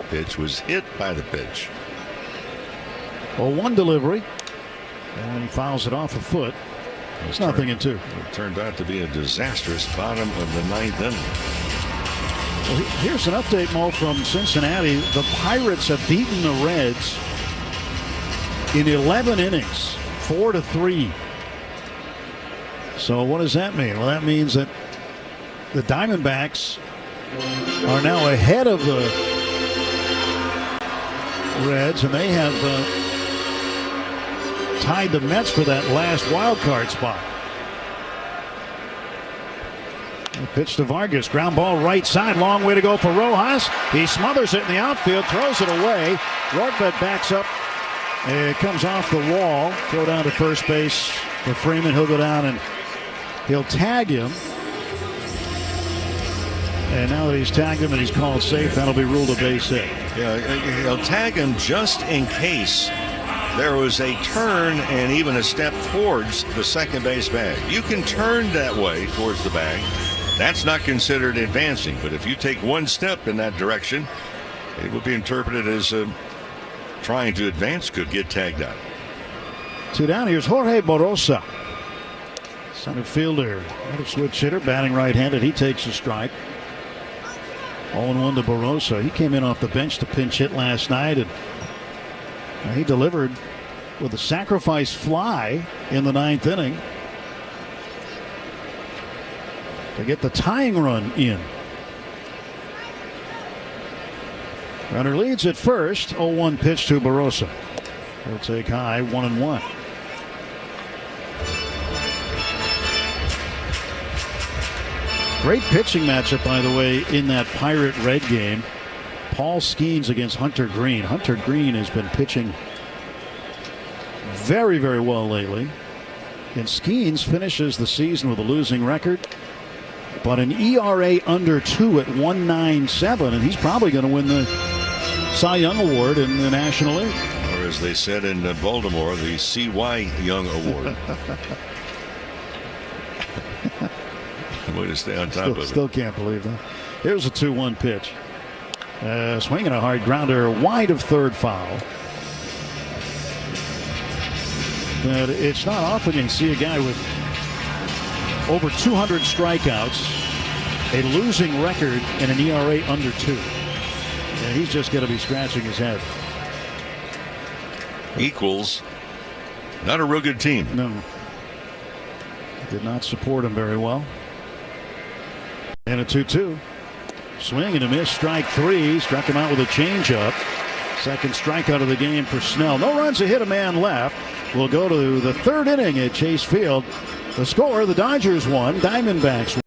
pitch was hit by the pitch. Well, one delivery, and he fouls it off a foot. It's nothing in 2. It turned out to be a disastrous bottom of the 9th inning. Well, here's an update, Mo, from Cincinnati. The Pirates have beaten the Reds in 11 innings, 4-3. So what does that mean? Well, that means that the Diamondbacks are now ahead of the Reds, and they have tied the Mets for that last wild card spot. Pitch to Vargas, ground ball right side, long way to go for Rojas. He smothers it in the outfield, throws it away. Rortvedt backs up. It comes off the wall. Throw down to first base for Freeman. He'll go down and he'll tag him. And now that he's tagged him and he's called safe, that'll be ruled a base hit. Yeah, he'll tag him just in case there was a turn and even a step towards the second base bag. You can turn that way towards the bag. That's not considered advancing. But if you take one step in that direction, it would be interpreted as trying to advance, could get tagged out. 2 down. Here's Jorge Barosa. Center fielder, another switch hitter, batting right-handed. He takes a strike. 0-1 to Barosa. He came in off the bench to pinch hit last night, and he delivered with a sacrifice fly in the 9th inning to get the tying run in. Runner leads at first. 0-1 pitch to Barosa. He'll take high, 1-1. Great pitching matchup, by the way, in that Pirate-Red game. Paul Skeens against Hunter Green. Hunter Green has been pitching very, very well lately. And Skeens finishes the season with a losing record, but an ERA under 2 at 1.97, and he's probably going to win the Cy Young Award in the National League. Or as they said in Baltimore, the C.Y. Young Award. Way to stay on top of it. Still can't believe that. Here's a 2-1 pitch. Swinging a hard grounder wide of third foul. But it's not often you see a guy with over 200 strikeouts, a losing record, and an ERA under 2. And he's just going to be scratching his head. Equals. Not a real good team. No. Did not support him very well. And a 2-2. Swing and a miss, strike 3. Struck him out with a changeup. Second strikeout of the game for Snell. No runs, a hit, a man left. We'll go to the 3rd inning at Chase Field. The score, the Dodgers won, Diamondbacks won.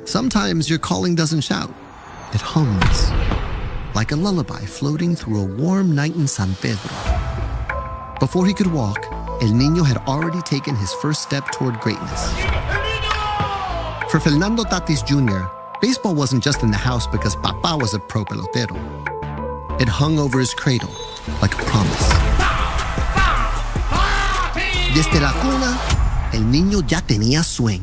Sometimes your calling doesn't shout. It hums. Like a lullaby floating through a warm night in San Pedro. Before he could walk, El Niño had already taken his first step toward greatness. For Fernando Tatis Jr., baseball wasn't just in the house because Papá was a pro pelotero. It hung over his cradle like a promise. Desde la cuna, El Niño ya tenía swing.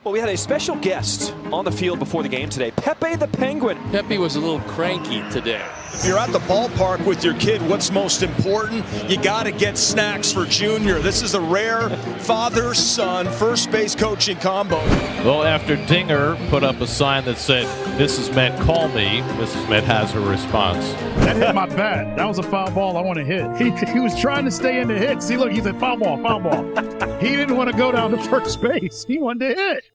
Well, we had a special guest on the field before the game today, Pepe the Penguin. Pepe was a little cranky today. If you're at the ballpark with your kid, what's most important? You got to get snacks for Junior. This is a rare father-son first base coaching combo. Well, after Dinger put up a sign that said, "Mrs. Met, call me," Mrs. Met has her response. That hit my bat. That was a foul ball I want to hit. He was trying to stay in the hit. See, look, he said foul ball, foul ball. He didn't want to go down to first base. He wanted to hit.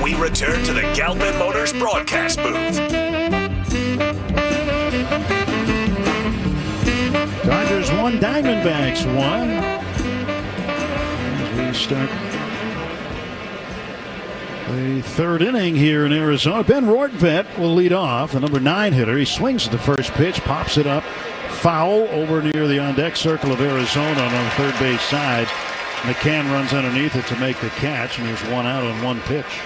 We return to the Galvin Motors broadcast booth. 1, Diamondbacks 1. As we start the third inning here in Arizona. Ben Rortvedt will lead off, the number 9 hitter. He swings at the first pitch, pops it up, foul over near the on-deck circle of Arizona on the third base side. McCann runs underneath it to make the catch, and there's 1 out on 1 pitch.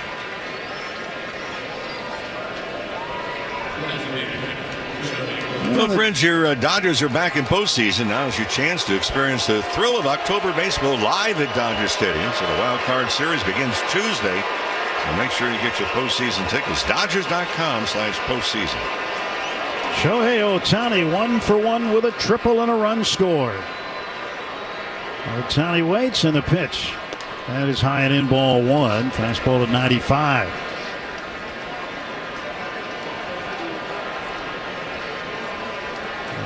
Well, friends, your Dodgers are back in postseason. Now's your chance to experience the thrill of October baseball live at Dodger Stadium. So the Wild Card Series begins Tuesday. So make sure you get your postseason tickets. Dodgers.com/postseason. Shohei Ohtani 1 for 1 with a triple and a run scored. Ohtani waits, and the pitch. That is high and in, ball 1. Fastball at 95.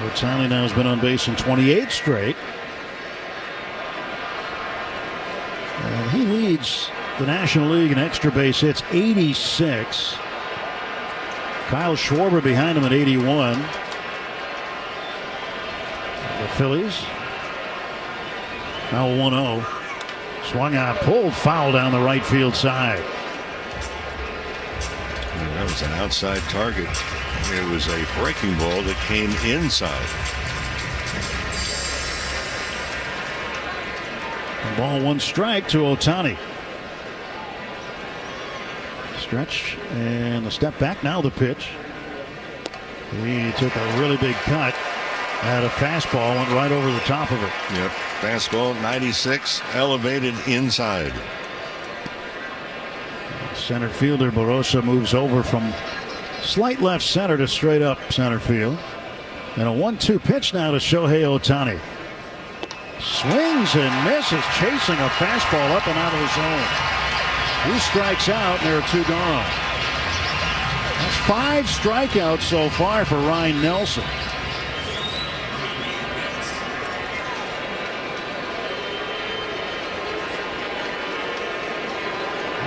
Ohtani now has been on base in 28 straight. And he leads the National League in extra base hits, 86. Kyle Schwarber behind him at 81. The Phillies. Now 1-0. Swung out, pulled, foul down the right field side. That was an outside target. It was a breaking ball that came inside. Ball 1 strike to Ohtani. Stretch and the step back. Now the pitch. He took a really big cut at a fastball, went right over the top of it. Yep. Fastball 96, elevated inside. Center fielder Barossa moves over from slight left center to straight up center field. And a 1-2 pitch now to Shohei Ohtani. Swings and misses, chasing a fastball up and out of the zone. He strikes out, and there are 2 gone. That's 5 strikeouts so far for Ryan Nelson.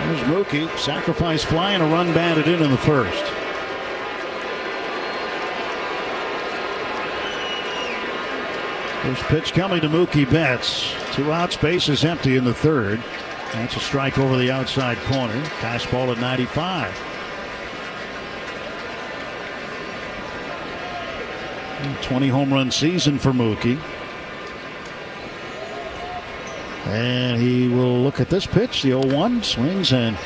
There's Mookie, sacrifice fly and a run batted in the first. First pitch coming to Mookie Betts. 2 outs, bases empty in the third. That's a strike over the outside corner. Fastball at 95. A 20 home run season for Mookie. And he will look at this pitch. The 0-1 swings and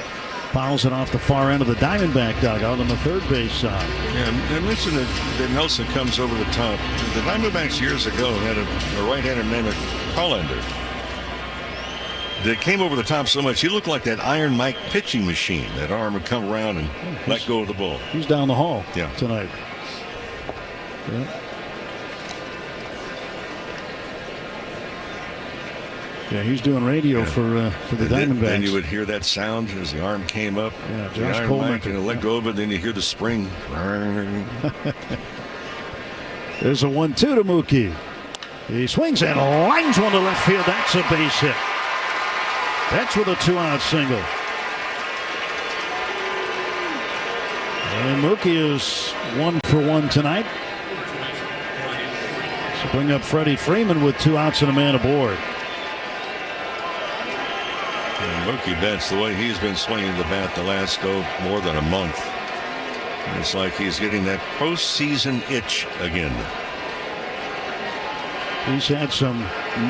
fouls it off the far end of the Diamondback dugout on the third base side. Yeah, I mentioned that Nelson comes over the top. The Diamondbacks years ago had a right-hander named Hollander that came over the top so much he looked like that Iron Mike pitching machine. That arm would come around and let go of the ball. He's down the hall tonight. Yeah. Yeah, he's doing radio for the Diamondbacks. Then you would hear that sound as the arm came up. Yeah, Josh Coleman. Let go of it, then you hear the spring. There's a 1-2 to Mookie. He swings and lines one to left field. That's a base hit. That's with a 2-out single. And Mookie is 1 for 1 tonight. So bring up Freddie Freeman with 2 outs and a man aboard. Mookie Betts, the way he's been swinging the bat the last more than a month, it's like he's getting that postseason itch again. He's had some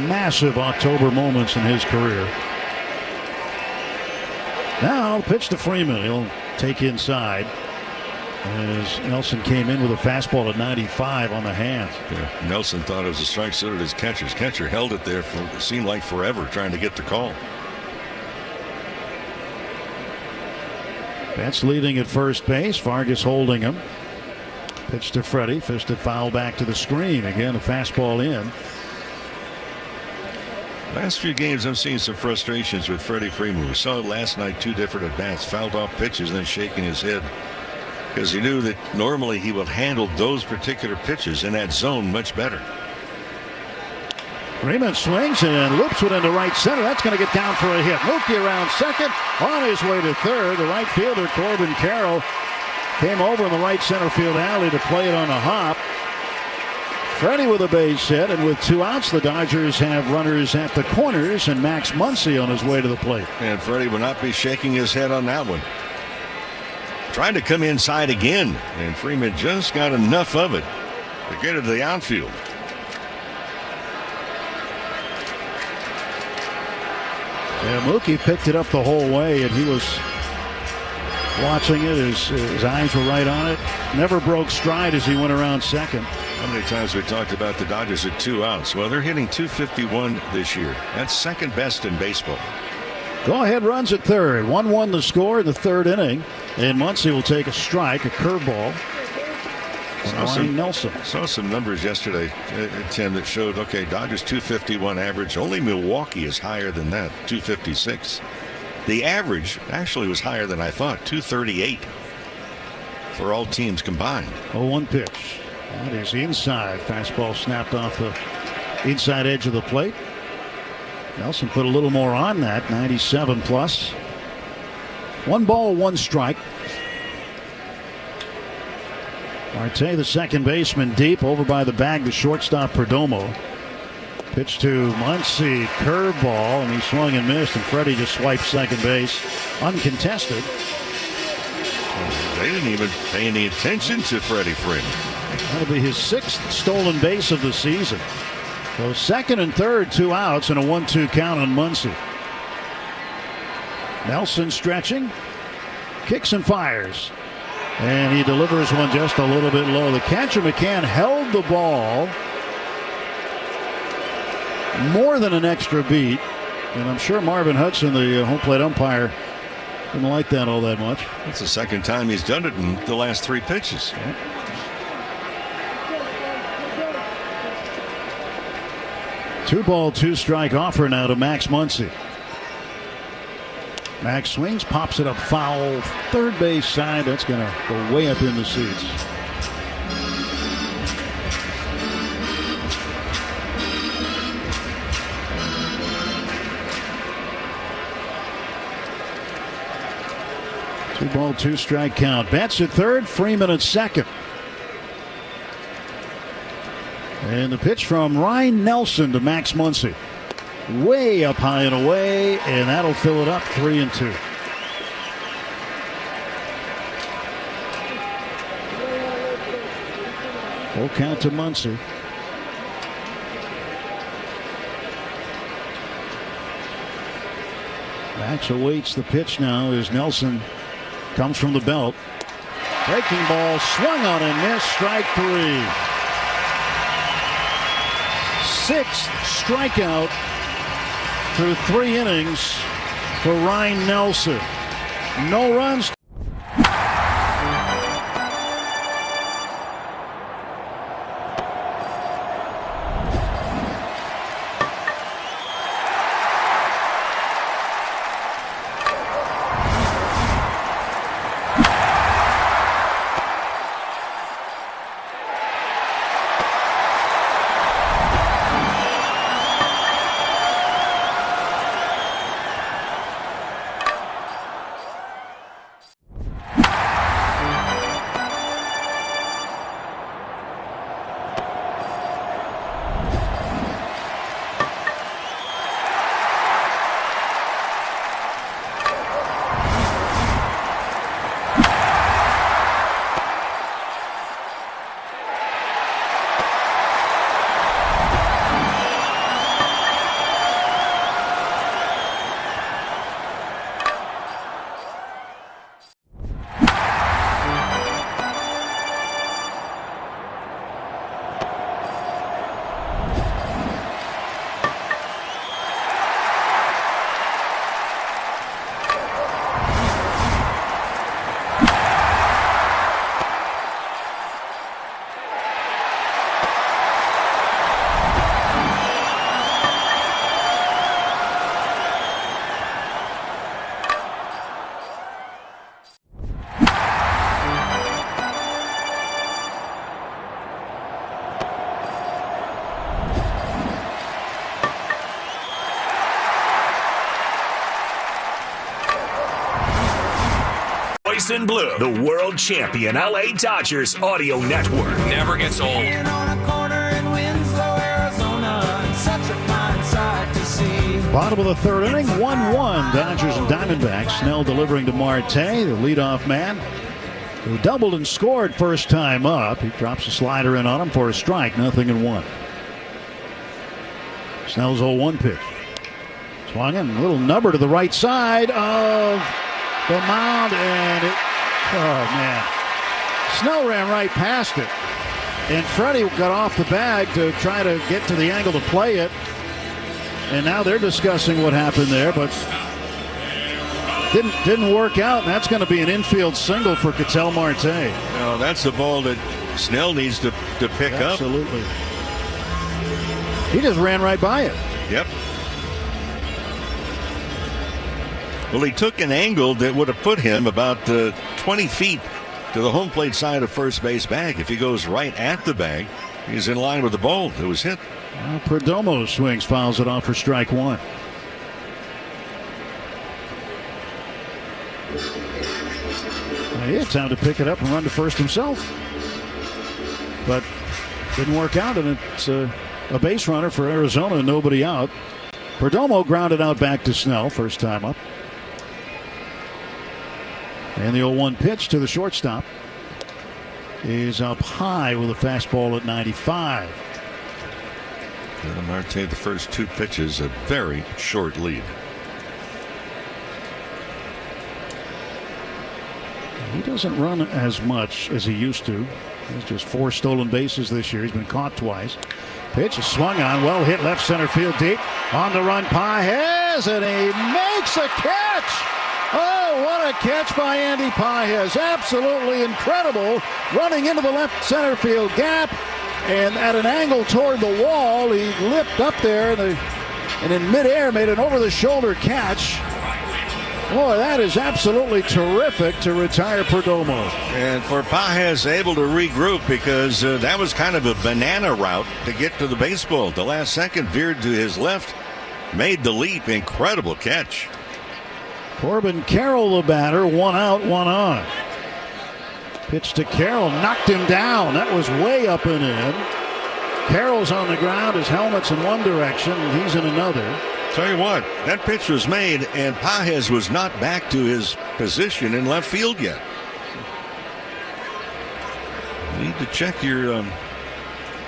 massive October moments in his career. Now pitch to Freeman. He'll take inside as Nelson came in with a fastball at 95 on the hands. Yeah, Nelson thought it was a strike, so did his catcher. His catcher held it there for it seemed like forever trying to get the call. Betts leading at first base. Vargas holding him. Pitch to Freddie. Fisted foul back to the screen. Again, a fastball in. Last few games, I'm seeing some frustrations with Freddie Freeman. We saw last night 2 different at-bats, fouled off pitches and then shaking his head because he knew that normally he would handle those particular pitches in that zone much better. Freeman swings and loops it into right center. That's going to get down for a hit. Mookie around second, on his way to third. The right fielder, Corbin Carroll, came over in the right center field alley to play it on a hop. Freddie with a base hit, and with 2 outs, the Dodgers have runners at the corners and Max Muncy on his way to the plate. And Freddie will not be shaking his head on that one. Trying to come inside again, and Freeman just got enough of it to get it to the outfield. Yeah, Mookie picked it up the whole way, and he was watching it. His eyes were right on it. Never broke stride as he went around second. How many times we talked about the Dodgers at 2 outs? Well, they're hitting .251 this year. That's second best in baseball. Go ahead runs at third. 1-1 the score in the third inning. And Muncy will take a strike, a curveball. Ryan Nelson. Saw some numbers yesterday, Tim, that showed, okay, Dodgers .251 average. Only Milwaukee is higher than that, .256. The average actually was higher than I thought, .238 for all teams combined. 0-1 pitch. That is inside. Fastball snapped off the inside edge of the plate. Nelson put a little more on that, 97 plus. 1 ball, 1 strike. Marte, the second baseman, deep over by the bag, the shortstop Perdomo. Pitch to Muncy, curveball, and he swung and missed, and Freddie just swiped second base, uncontested. They didn't even pay any attention to Freddie Freeman. That'll be his 6th stolen base of the season. So second and third, 2 outs, and a 1-2 count on Muncy. Nelson stretching, kicks and fires. And he delivers one just a little bit low. The catcher, McCann, held the ball more than an extra beat. And I'm sure Marvin Hudson, the home plate umpire, didn't like that all that much. That's the second time he's done it in the last 3 pitches. Yeah. 2 ball, 2 strike offer now to Max Muncy. Max swings, pops it up foul, third base side. That's going to go way up in the seats. Two ball, 2 strike count. Betts at third, Freeman at second. And the pitch from Ryan Nelson to Max Muncy. Way up high and away, and that'll fill it up 3-2. Full count to Muncy. Max awaits the pitch now as Nelson comes from the belt. Breaking ball, swung on and missed, strike 3. 6th strikeout through 3 innings for Ryan Nelson. No runs. In Blue, the world champion LA Dodgers audio network. Never gets old. Bottom of the third inning, 1-1. Dodgers and Diamondbacks. Snell delivering to Marte, the leadoff man, who doubled and scored first time up. He drops a slider in on him for a strike, 0-1. Snell's 0-1 pitch. Swung in, a little nubber to the right side of the mound, and oh man. Snell ran right past it. And Freddie got off the bag to try to get to the angle to play it. And now they're discussing what happened there, but didn't work out, and that's going to be an infield single for Ketel Marte. No, that's the ball that Snell needs to pick up. Absolutely. He just ran right by it. Yep. Well, he took an angle that would have put him about 20 feet to the home plate side of first base bag. If he goes right at the bag, he's in line with the ball that was hit. Well, Perdomo swings, fouls it off for strike one. Well, he had time to pick it up and run to first himself. But didn't work out, and it's a base runner for Arizona, nobody out. Perdomo grounded out back to Snell, first time up. And the 0-1 pitch to the shortstop is up high with a fastball at 95. Marte, the first two pitches, a very short lead. He doesn't run as much as he used to. He's just 4 stolen bases this year. He's been caught twice. Pitch is swung on, well hit left center field deep. On the run, Pages, and he makes a catch. Oh, what a catch by Andy Pages. Absolutely incredible. Running into the left center field gap. And at an angle toward the wall, he leapt up there and in midair made an over-the-shoulder catch. Boy, that is absolutely terrific to retire Perdomo. And for Pages able to regroup, because that was kind of a banana route to get to the baseball. The last second veered to his left, made the leap. Incredible catch. Corbin Carroll, the batter, 1 out, 1 on. Pitch to Carroll, knocked him down. That was way up and in. Carroll's on the ground, his helmet's in one direction, and he's in another. Tell you what, that pitch was made, and Pages was not back to his position in left field yet. You need to check your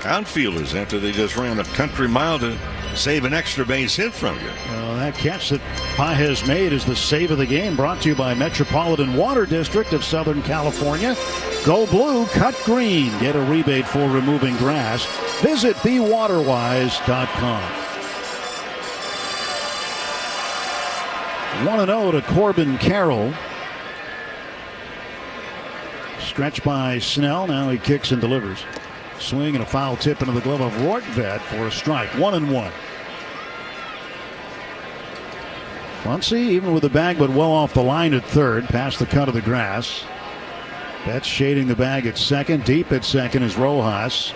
outfielders after they just ran a country mile to save an extra base hit from you. Well, that catch that Pages made is the save of the game, brought to you by Metropolitan Water District of Southern California. Go blue, cut green. Get a rebate for removing grass. Visit bewaterwise.com. 1-0 to Corbin Carroll. Stretched by Snell. Now he kicks and delivers. Swing and a foul tip into the glove of Rortvedt for a strike. 1-1. Muncy, even with the bag, but well off the line at third, past the cut of the grass. Betts shading the bag at second. Deep at second is Rojas,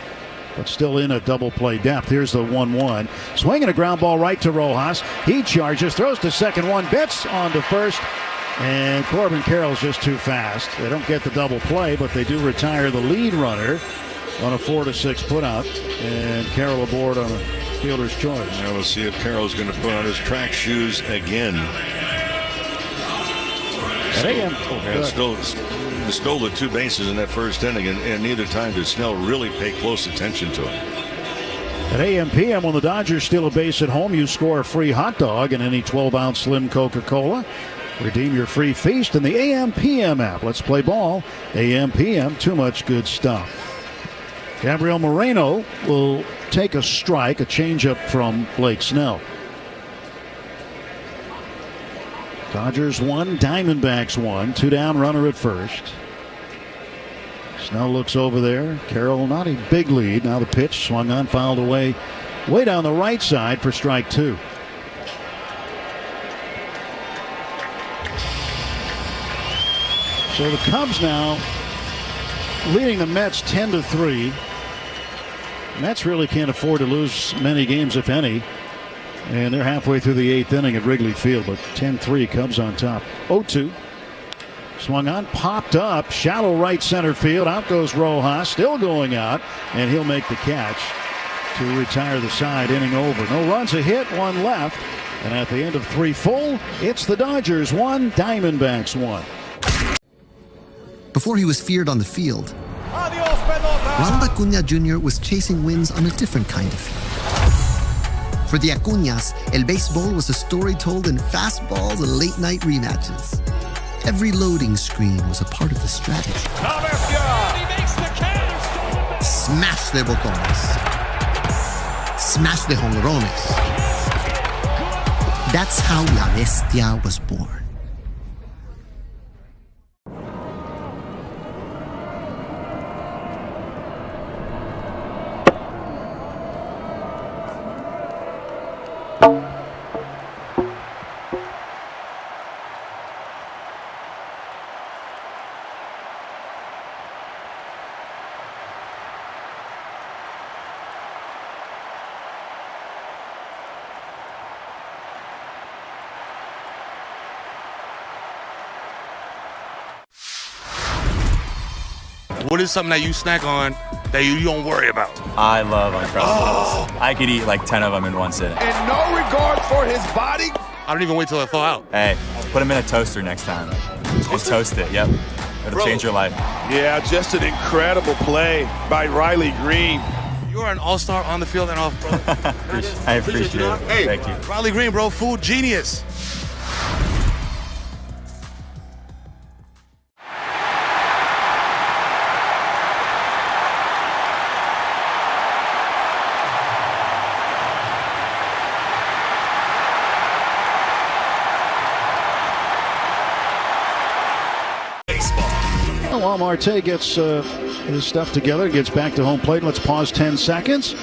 but still in a double play depth. Here's the 1-1. Swinging a ground ball right to Rojas. He charges, throws to second one. Betts on to first. And Corbin Carroll's just too fast. They don't get the double play, but they do retire the lead runner on a 4-6 putout, and Carroll aboard on a fielder's choice. Now we'll see if Carroll's going to put on his track shoes again. Stole the 2 bases in that first inning, and neither time did Snell really pay close attention to it. At AM/PM, when the Dodgers steal a base at home, you score a free hot dog and any 12-ounce slim Coca-Cola. Redeem your free feast in the AM/PM app. Let's play ball. AM/PM, too much good stuff. Gabriel Moreno will take a strike, a changeup from Blake Snell. Dodgers 1, Diamondbacks 1. 2 down, runner at first. Snell looks over there. Carroll, not a big lead. Now the pitch swung on, fouled away, way down the right side for strike 2. So the Cubs now leading the Mets 10-3. Mets really can't afford to lose many games, if any. And they're halfway through the 8th inning at Wrigley Field, but 10-3, Cubs on top. 0-2. Swung on, popped up, shallow right center field. Out goes Rojas, still going out, and he'll make the catch. to retire the side, inning over. No runs, a hit, one left. And at the end of 3 full, it's the Dodgers 1, Diamondbacks 1. Before he was feared on the field, Ronald Acuña Jr. was chasing wins on a different kind of field. For the Acuñas, El Béisbol was a story told in fastballs and late-night rematches. Every loading screen was a part of the strategy. Smash de botones. Smash de jonrones. That's how La Bestia was born. What is something that you snack on that you don't worry about? I love Uncrustables. I could eat like 10 of them in one sitting. And no regard for his body? I don't even wait till I thaw out. Hey, put them in a toaster next time. And toast it, yep. It'll change your life. Yeah, just an incredible play by Riley Green. You're an all-star on the field and off, bro. I appreciate it. Hey, thank you. Riley Green, bro, food genius. While Marte gets his stuff together, gets back to home plate, let's pause 10 seconds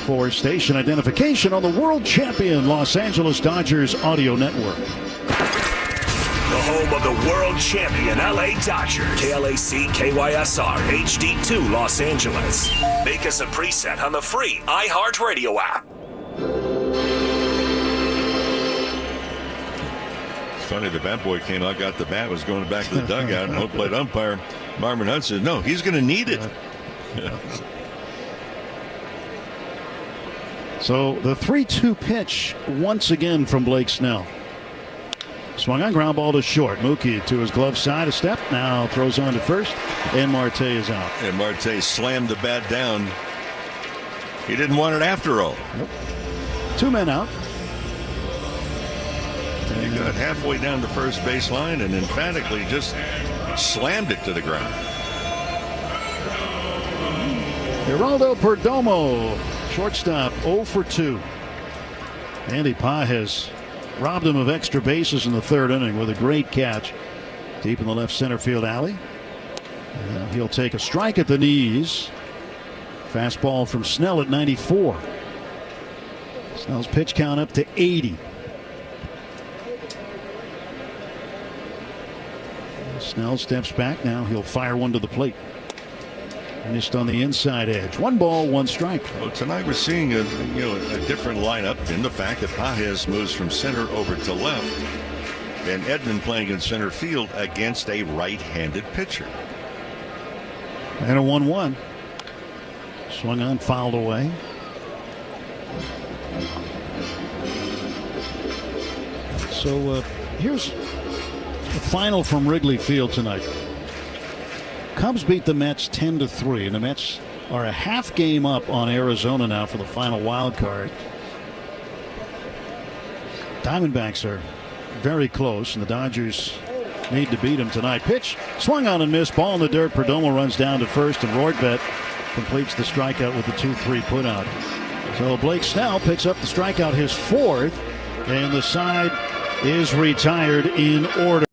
for station identification on the world champion Los Angeles Dodgers audio network. The home of the world champion LA Dodgers. KLAC KYSR HD2 Los Angeles. Make us a preset on the free iHeartRadio app. Funny, the bat boy came out, got the bat, was going back to the dugout, and home plate umpire Marvin Hunt said, no, he's going to need it. So the 3-2 pitch once again from Blake Snell. Swung on, ground ball to short. Mookie to his glove side, a step, now throws on to first, and Marte is out. And Marte slammed the bat down. He didn't want it after all. Nope. 2 men out. He got halfway down the first baseline and emphatically just slammed it to the ground. Geraldo Perdomo, shortstop, 0 for 2. Andy Paz has robbed him of extra bases in the 3rd inning with a great catch deep in the left center field alley. And he'll take a strike at the knees. Fastball from Snell at 94. Snell's pitch count up to 80. Snell steps back now. He'll fire one to the plate. Missed on the inside edge. 1 ball, 1 strike. Well, tonight we're seeing a different lineup in the fact that Pages moves from center over to left, and Edman playing in center field against a right-handed pitcher. And a 1-1. Swung on, fouled away. So here's the final from Wrigley Field tonight. Cubs beat the Mets 10-3, and the Mets are a half game up on Arizona now for the final wild card. Diamondbacks are very close, and the Dodgers need to beat them tonight. Pitch swung on and missed, ball in the dirt. Perdomo runs down to first, and Roydbet completes the strikeout with the 2-3 putout. So Blake Snell picks up the strikeout, his 4th, and the side is retired in order.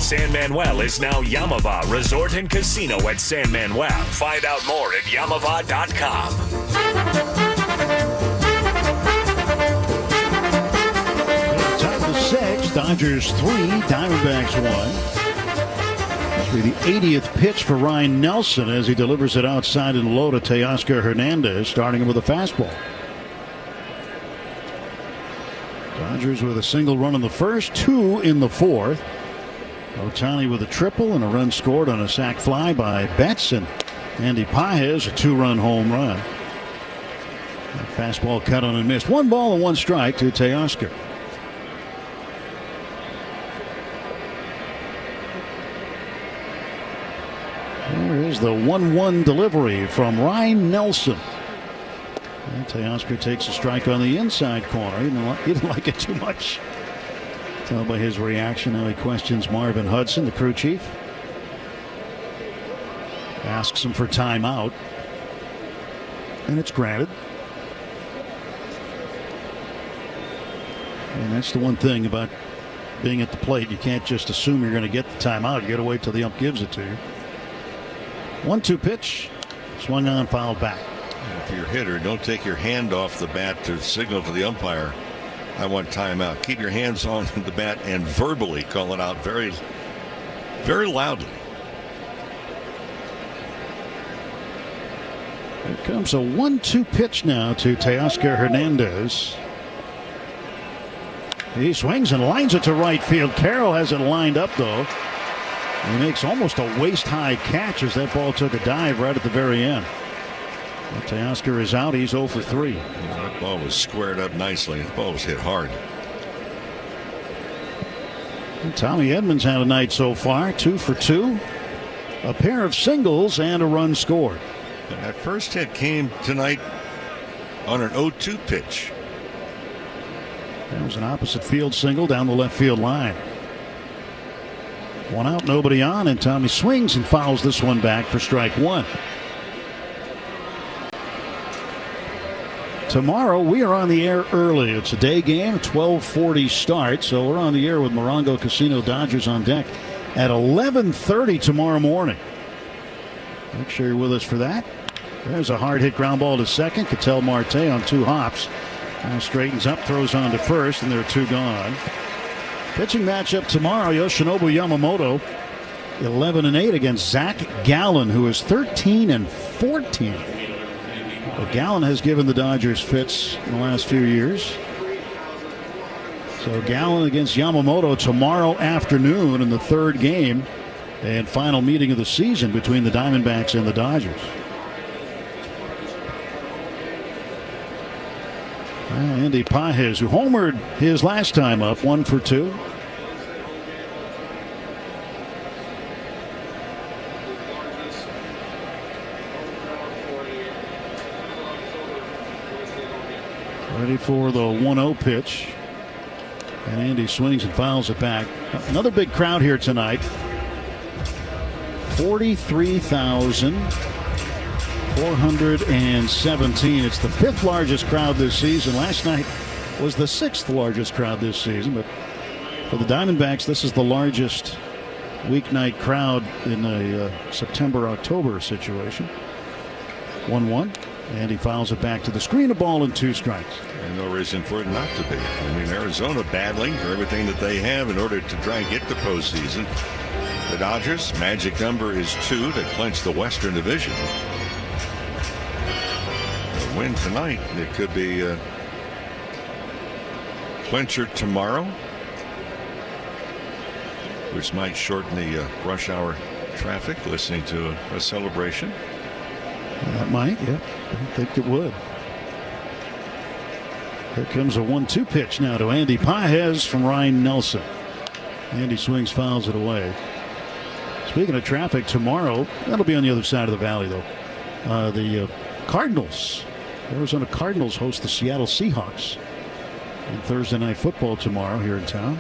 San Manuel is now Yamava Resort and Casino at San Manuel. Find out more at Yamava.com. Top of the sixth, Dodgers 3, Diamondbacks 1. This will be the 80th pitch for Ryan Nelson as he delivers it outside and low to Teoscar Hernandez, starting him with a fastball. Dodgers with a single run in the first, 2 in the fourth. Ohtani with a triple and a run scored on a sac fly by Betts, and Andy Pages a 2-run home run. A fastball cut on and missed. 1 ball and 1 strike to Teoscar. There is the 1-1 delivery from Ryan Nelson. And Teoscar takes a strike on the inside corner. He didn't like it too much. Tell by his reaction how he questions Marvin Hudson, the crew chief. Asks him for timeout. And it's granted. And that's the one thing about being at the plate. You can't just assume you're going to get the timeout. You got to wait till the ump gives it to you. 1-2 pitch. Swung on, fouled back. If you're a hitter, don't take your hand off the bat to signal to the umpire, I want timeout. Keep your hands on the bat and verbally call it out very, very loudly. Here comes a 1-2 pitch now to Teoscar Hernandez. He swings and lines it to right field. Carroll has it lined up, though. He makes almost a waist-high catch as that ball took a dive right at the very end. Well, Teoscar is out. He's 0 for 3. That ball was squared up nicely. The ball was hit hard. And Tommy Edmonds had a night so far. 2 for 2. A pair of singles and a run scored. And that first hit came tonight on an 0-2 pitch. There was an opposite field single down the left field line. 1 out, nobody on, and Tommy swings and fouls this one back for strike 1. Tomorrow we are on the air early. It's a day game, a 12:40 start, so we're on the air with Morongo Casino Dodgers on deck at 11:30 tomorrow morning. Make sure you're with us for that. There's a hard hit ground ball to second. Ketel Marte on 2 hops. Now straightens up, throws on to first, and there are 2 gone. Pitching matchup tomorrow, Yoshinobu Yamamoto 11-8 against Zach Gallen, who is 13-14. But Gallen has given the Dodgers fits in the last few years. So Gallen against Yamamoto tomorrow afternoon in the 3rd game and final meeting of the season between the Diamondbacks and the Dodgers. Andy Pages, who homered his last time up, 1 for 2. Ready for the 1-0 pitch. And Andy swings and fouls it back. Another big crowd here tonight. 43,417. It's the 5th largest crowd this season. Last night was the 6th largest crowd this season. But for the Diamondbacks, this is the largest weeknight crowd in a September-October situation. 1-1. And he fouls it back to the screen, a ball and 2 strikes. And no reason for it not to be. I mean, Arizona battling for everything that they have in order to try and get the postseason. The Dodgers, magic number is 2 to clinch the Western Division. A win tonight, it could be a clincher tomorrow, which might shorten the rush hour traffic listening to a celebration. That might, yeah. I think it would. Here comes a 1-2 pitch now to Andy Pages from Ryan Nelson. Andy swings, fouls it away. Speaking of traffic tomorrow, that'll be on the other side of the valley, though. The Cardinals, Arizona Cardinals host the Seattle Seahawks in Thursday Night Football tomorrow here in town.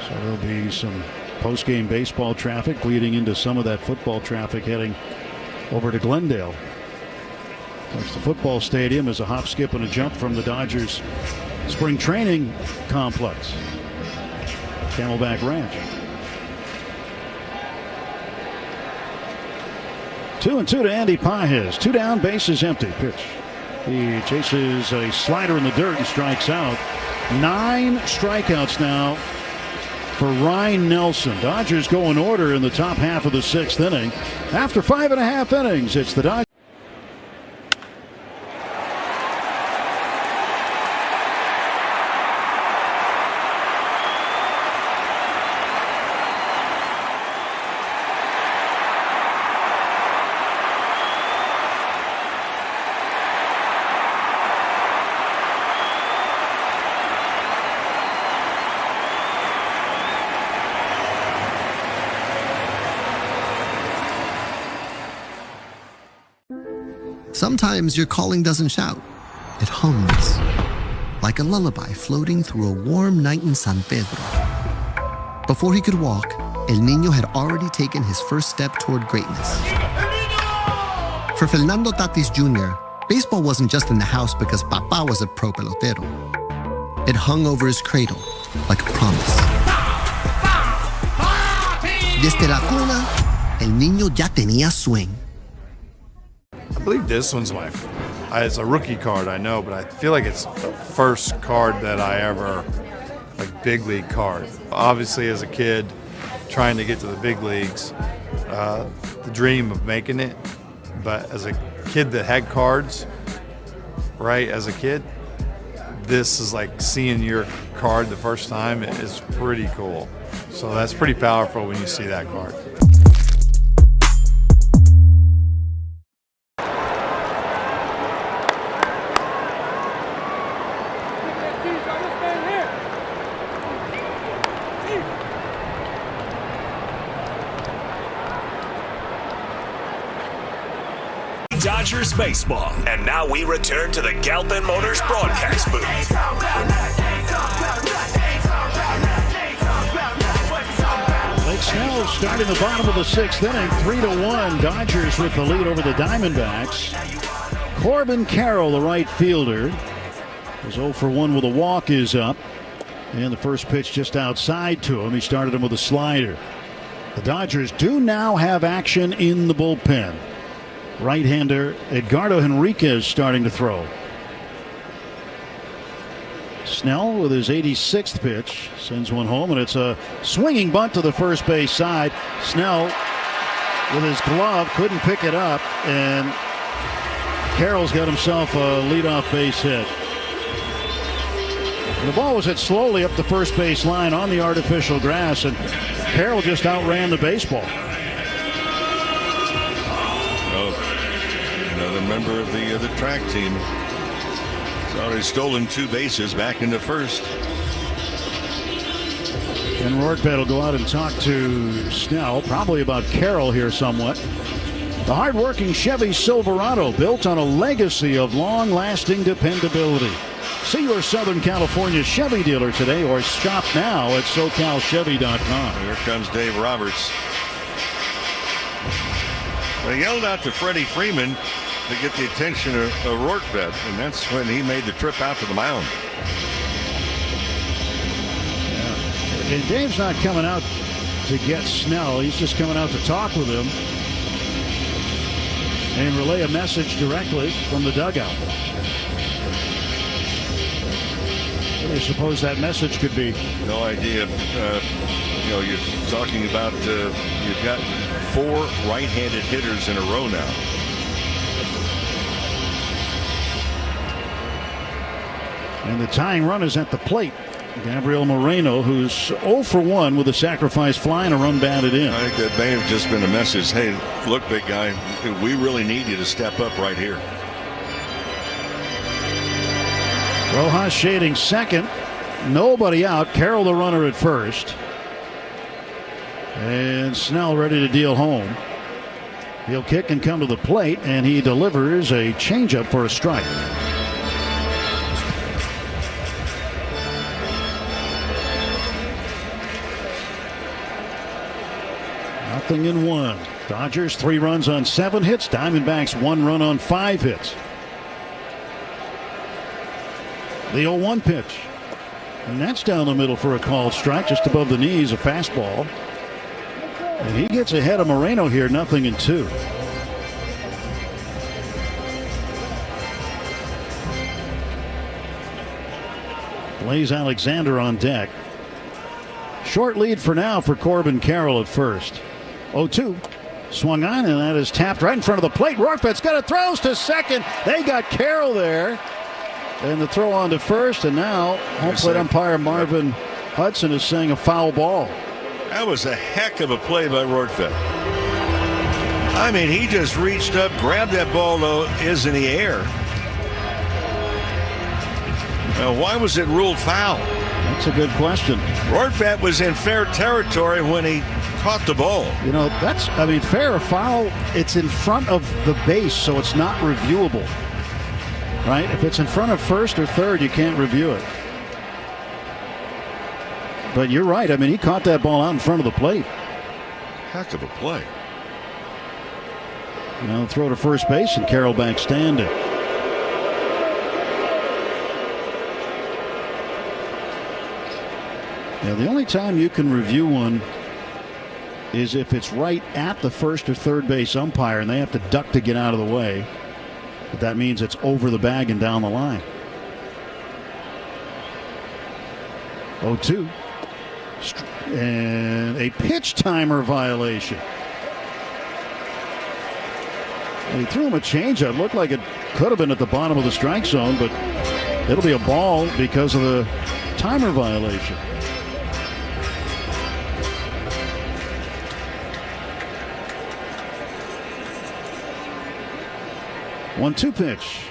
So there'll be some post-game baseball traffic leading into some of that football traffic heading over to Glendale. Of course, the football stadium is a hop, skip, and a jump from the Dodgers spring training complex. Camelback Ranch. 2-2 to Andy Pages. 2 down, bases empty. Pitch. He chases a slider in the dirt and strikes out. 9 strikeouts now for Ryan Nelson. Dodgers go in order in the top half of the 6th inning. After 5.5 innings, it's the Dodgers. Sometimes your calling doesn't shout. It hums. Like a lullaby floating through a warm night in San Pedro. Before he could walk, El Niño had already taken his first step toward greatness. For Fernando Tatis Jr., baseball wasn't just in the house because Papá was a pro pelotero. It hung over his cradle like a promise. Desde la cuna, El Niño ya tenía swing. I believe this one's it's a rookie card, I know, but I feel like it's the first card that I ever, big league card. Obviously, as a kid, trying to get to the big leagues, the dream of making it, but as a kid that had cards, right, as a kid, this is like seeing your card the first time is pretty cool. So that's pretty powerful when you see that card. Dodgers baseball. And now we return to the Galpin Motors broadcast booth. Blake Snell starting the bottom of the 6th inning. 3-1. Dodgers with the lead over the Diamondbacks. Corbin Carroll, the right fielder, is 0 for 1 with a walk, is up. And the first pitch just outside to him. He started him with a slider. The Dodgers do now have action in the bullpen. Right-hander Edgardo Henriquez starting to throw. Snell with his 86th pitch sends one home, and it's a swinging bunt to the first base side. Snell with his glove couldn't pick it up, and Carroll's got himself a leadoff base hit. And the ball was hit slowly up the first base line on the artificial grass, and Carroll just outran the baseball. Another member of the track team. He's already stolen 2 bases back into first. And Rortvedt will go out and talk to Snell, probably about Carroll here somewhat. The hard-working Chevy Silverado, built on a legacy of long-lasting dependability. See your Southern California Chevy dealer today or shop now at SoCalChevy.com. Here comes Dave Roberts. They yelled out to Freddie Freeman to get the attention of Rortvedt, and that's when he made the trip out to the mound. Yeah. And Dave's not coming out to get Snell. He's just coming out to talk with him and relay a message directly from the dugout. What do you suppose that message could be? No idea. You're talking about you've got 4 right-handed hitters in a row now. And the tying run is at the plate. Gabriel Moreno, who's 0 for 1 with a sacrifice fly and a run batted in. I think that may have just been a message. Hey, look, big guy, we really need you to step up right here. Rojas shading second. Nobody out. Carroll the runner at first. And Snell ready to deal home. He'll kick and come to the plate, and he delivers a changeup for a strike. Nothing in 1. Dodgers 3 runs on 7 hits. Diamondbacks 1 run on 5 hits. The 0-1 pitch. And that's down the middle for a called strike, just above the knees, a fastball. And he gets ahead of Moreno here, 0-2. Blaze Alexander on deck. Short lead for now for Corbin Carroll at first. 0-2. Swung on, and that is tapped right in front of the plate. Rortvedt's got it, throws to second. They got Carroll there. And the throw on to first, and now home plate umpire Marvin Hudson is saying a foul ball. That was a heck of a play by Rortvedt. I mean, he just reached up, grabbed that ball, though, is in the air. Now, why was it ruled foul? That's a good question. Rortvedt was in fair territory when he caught the ball. You know, fair or foul, it's in front of the base, so it's not reviewable. Right? If it's in front of first or third, you can't review it. But you're right. I mean, he caught that ball out in front of the plate. Heck of a play. Now throw to first base, and Carroll back standing. Yeah, the only time you can review one is if it's right at the first or third base umpire, and they have to duck to get out of the way. But that means it's over the bag and down the line. 0-2. And a pitch timer violation. And he threw him a changeup. Looked like it could have been at the bottom of the strike zone, but it'll be a ball because of the timer violation. One-two pitch.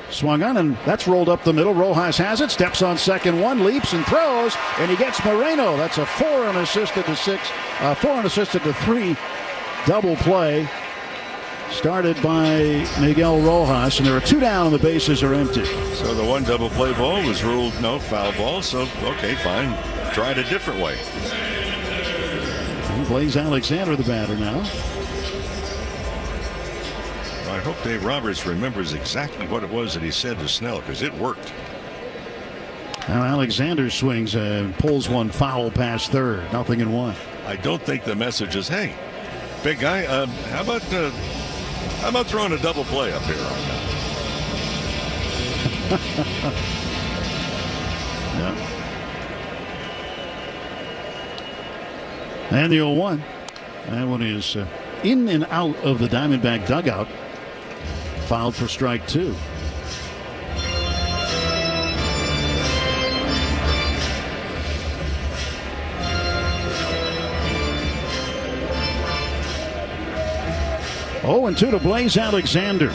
Swung on, and that's rolled up the middle. Rojas has it, steps on second one, leaps and throws, and he gets Moreno. That's a 4 unassisted to 3 double play. Started by Miguel Rojas, and there are 2 down and the bases are empty. So the one double play ball was ruled no foul ball, so okay, fine. Try it a different way. And Blaze Alexander the batter now. I hope Dave Roberts remembers exactly what it was that he said to Snell, because it worked. Now Alexander swings and pulls one foul past third. 0-1. I don't think the message is, hey, big guy, how about throwing a double play up here right now? Yeah. And the 0-1. That one is in and out of the Diamondback dugout. Fouled for strike 2. Oh, and 2 to Blaze Alexander.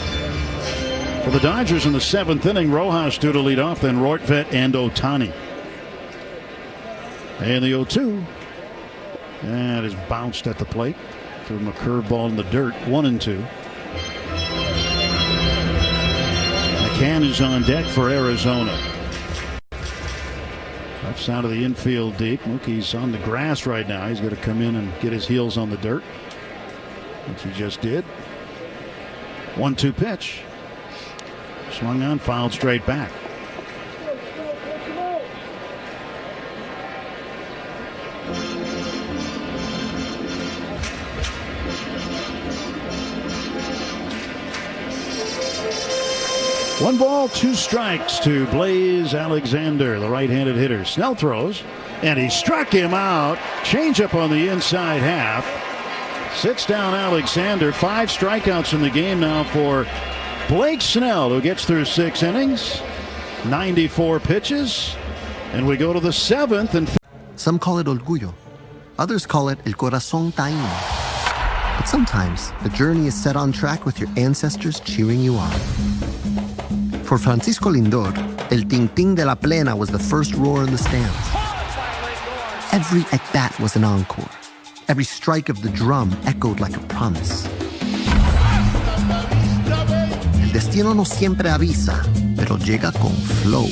For the Dodgers in the 7th inning, Rojas due to lead off, then Rortvedt and Ohtani. And the 0-2. That is bounced at the plate. Threw him a curveball in the dirt. 1-2. McCann is on deck for Arizona. Left side of the infield deep. Mookie's on the grass right now. He's going to come in and get his heels on the dirt, which he just did. 1-2 pitch. Swung on, fouled straight back. One ball, 2 strikes to Blaze Alexander, the right-handed hitter. Snell throws, and he struck him out. Changeup on the inside half. Sits down Alexander. 5 strikeouts in the game now for Blake Snell, who gets through 6 innings, 94 pitches, and we go to the 7th. And some call it orgullo. Others call it el corazón taíno. But sometimes the journey is set on track with your ancestors cheering you on. For Francisco Lindor, el ting ting de la plena was the first roar in the stands. Every at-bat was an encore. Every strike of the drum echoed like a promise. El destino no siempre avisa, pero llega con flow.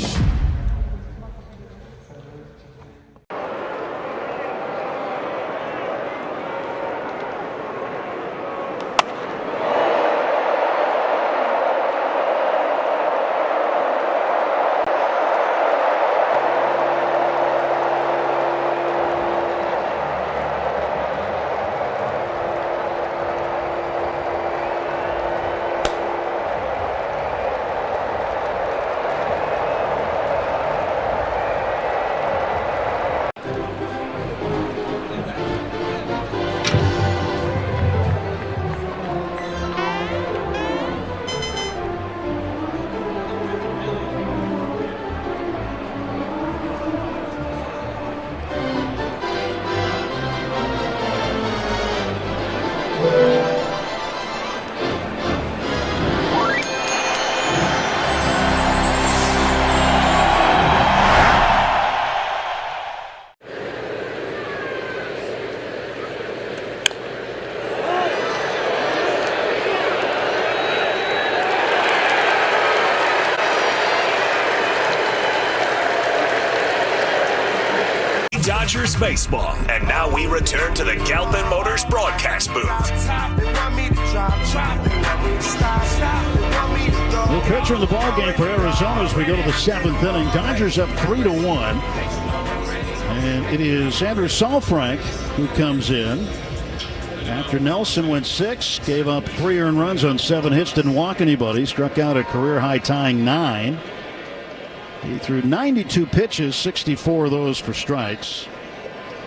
Dodgers baseball. And now we return to the Galpin Motors broadcast booth. The pitcher in the ball game for Arizona as we go to the 7th inning. Dodgers up 3-1. And it is Andrew Saalfrank who comes in. After Nelson went 6, gave up 3 earned runs on 7 hits, didn't walk anybody, struck out a career-high tying 9. He threw 92 pitches, 64 of those for strikes.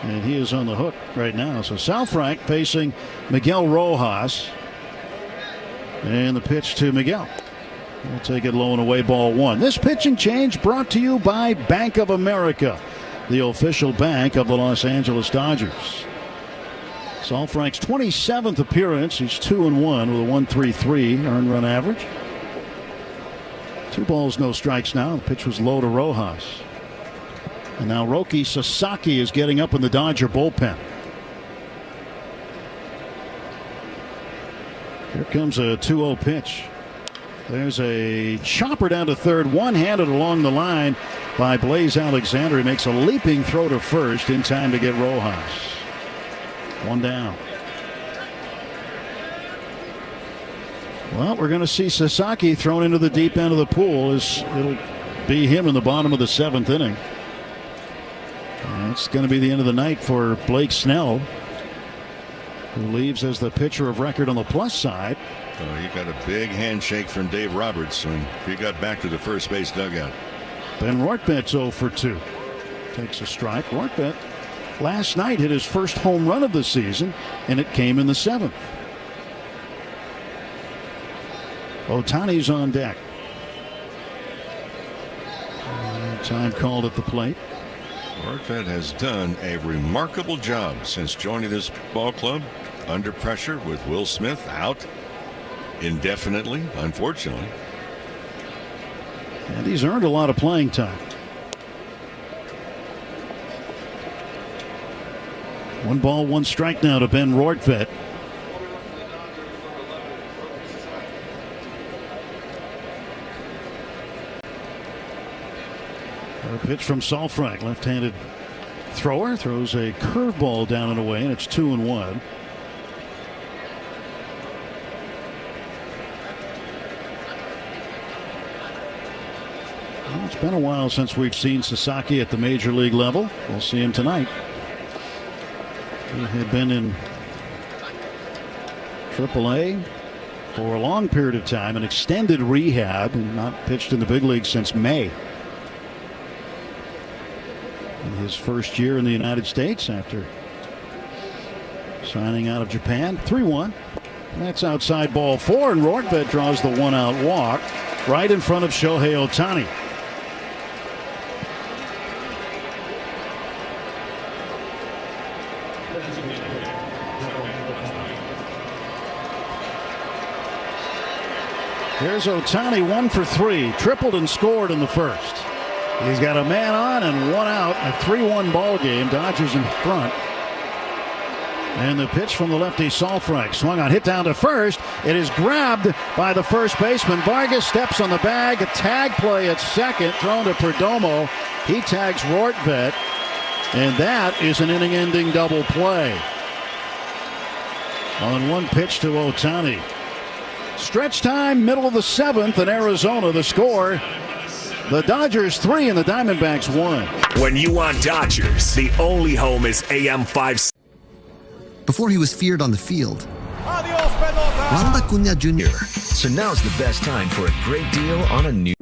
And he is on the hook right now. So Saalfrank facing Miguel Rojas. And the pitch to Miguel. We'll take it low and away, ball 1. This pitching change brought to you by Bank of America, the official bank of the Los Angeles Dodgers. Saalfrank's 27th appearance. He's 2-1 with a 1.33 earned run average. 2 balls, no strikes now. The pitch was low to Rojas. And now Roki Sasaki is getting up in the Dodger bullpen. Here comes a 2-0 pitch. There's a chopper down to third, one-handed along the line by Blaze Alexander. He makes a leaping throw to first in time to get Rojas. 1 down. Well, we're going to see Sasaki thrown into the deep end of the pool. It'll be him in the bottom of the 7th inning. And it's going to be the end of the night for Blake Snell, who leaves as the pitcher of record on the plus side. You got a big handshake from Dave Roberts when he got back to the first base dugout. Ben Rortvet's 0 for 2. Takes a strike. Rortvet last night hit his first home run of the season, and it came in the 7th. Ohtani's on deck. Time called at the plate. Rortvet has done a remarkable job since joining this ball club. Under pressure with Will Smith out indefinitely, unfortunately. And he's earned a lot of playing time. 1 ball, 1 strike now to Ben Rortvet. A pitch from Saalfrank, left-handed thrower, throws a curveball down and away, and it's 2-1. Well, it's been a while since we've seen Sasaki at the major league level. We'll see him tonight. He had been in AAA for a long period of time, an extended rehab, and not pitched in the big league since May. In his first year in the United States after signing out of Japan. 3-1. That's outside ball 4, and Rortvet draws the 1-out walk right in front of Shohei Ohtani. Here's Ohtani, 1 for 3, tripled and scored in the first. He's got a man on and 1 out, a 3-1 ball game. Dodgers in front. And the pitch from the lefty Saalfrank, swung on, hit down to first. It is grabbed by the first baseman. Vargas steps on the bag, a tag play at second, thrown to Perdomo. He tags Rortvet, and that is an inning-ending double play. On 1 pitch to Ohtani. Stretch time, middle of the 7th in Arizona. The score, the Dodgers 3 and the Diamondbacks 1. When you want Dodgers, the only home is AM 5. Before he was feared on the field, Ronald Acuna Jr. So now's the best time for a great deal on a new.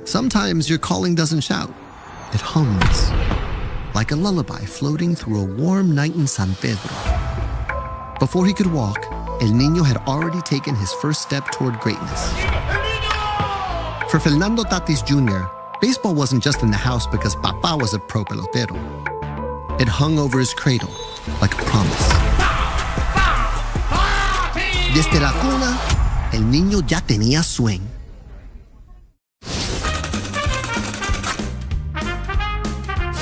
Sometimes your calling doesn't shout. It hums. Like a lullaby floating through a warm night in San Pedro. Before he could walk, El Niño had already taken his first step toward greatness. For Fernando Tatis Jr., baseball wasn't just in the house because Papa was a pro pelotero. It hung over his cradle like a promise. Desde la cuna, El Niño ya tenía swing.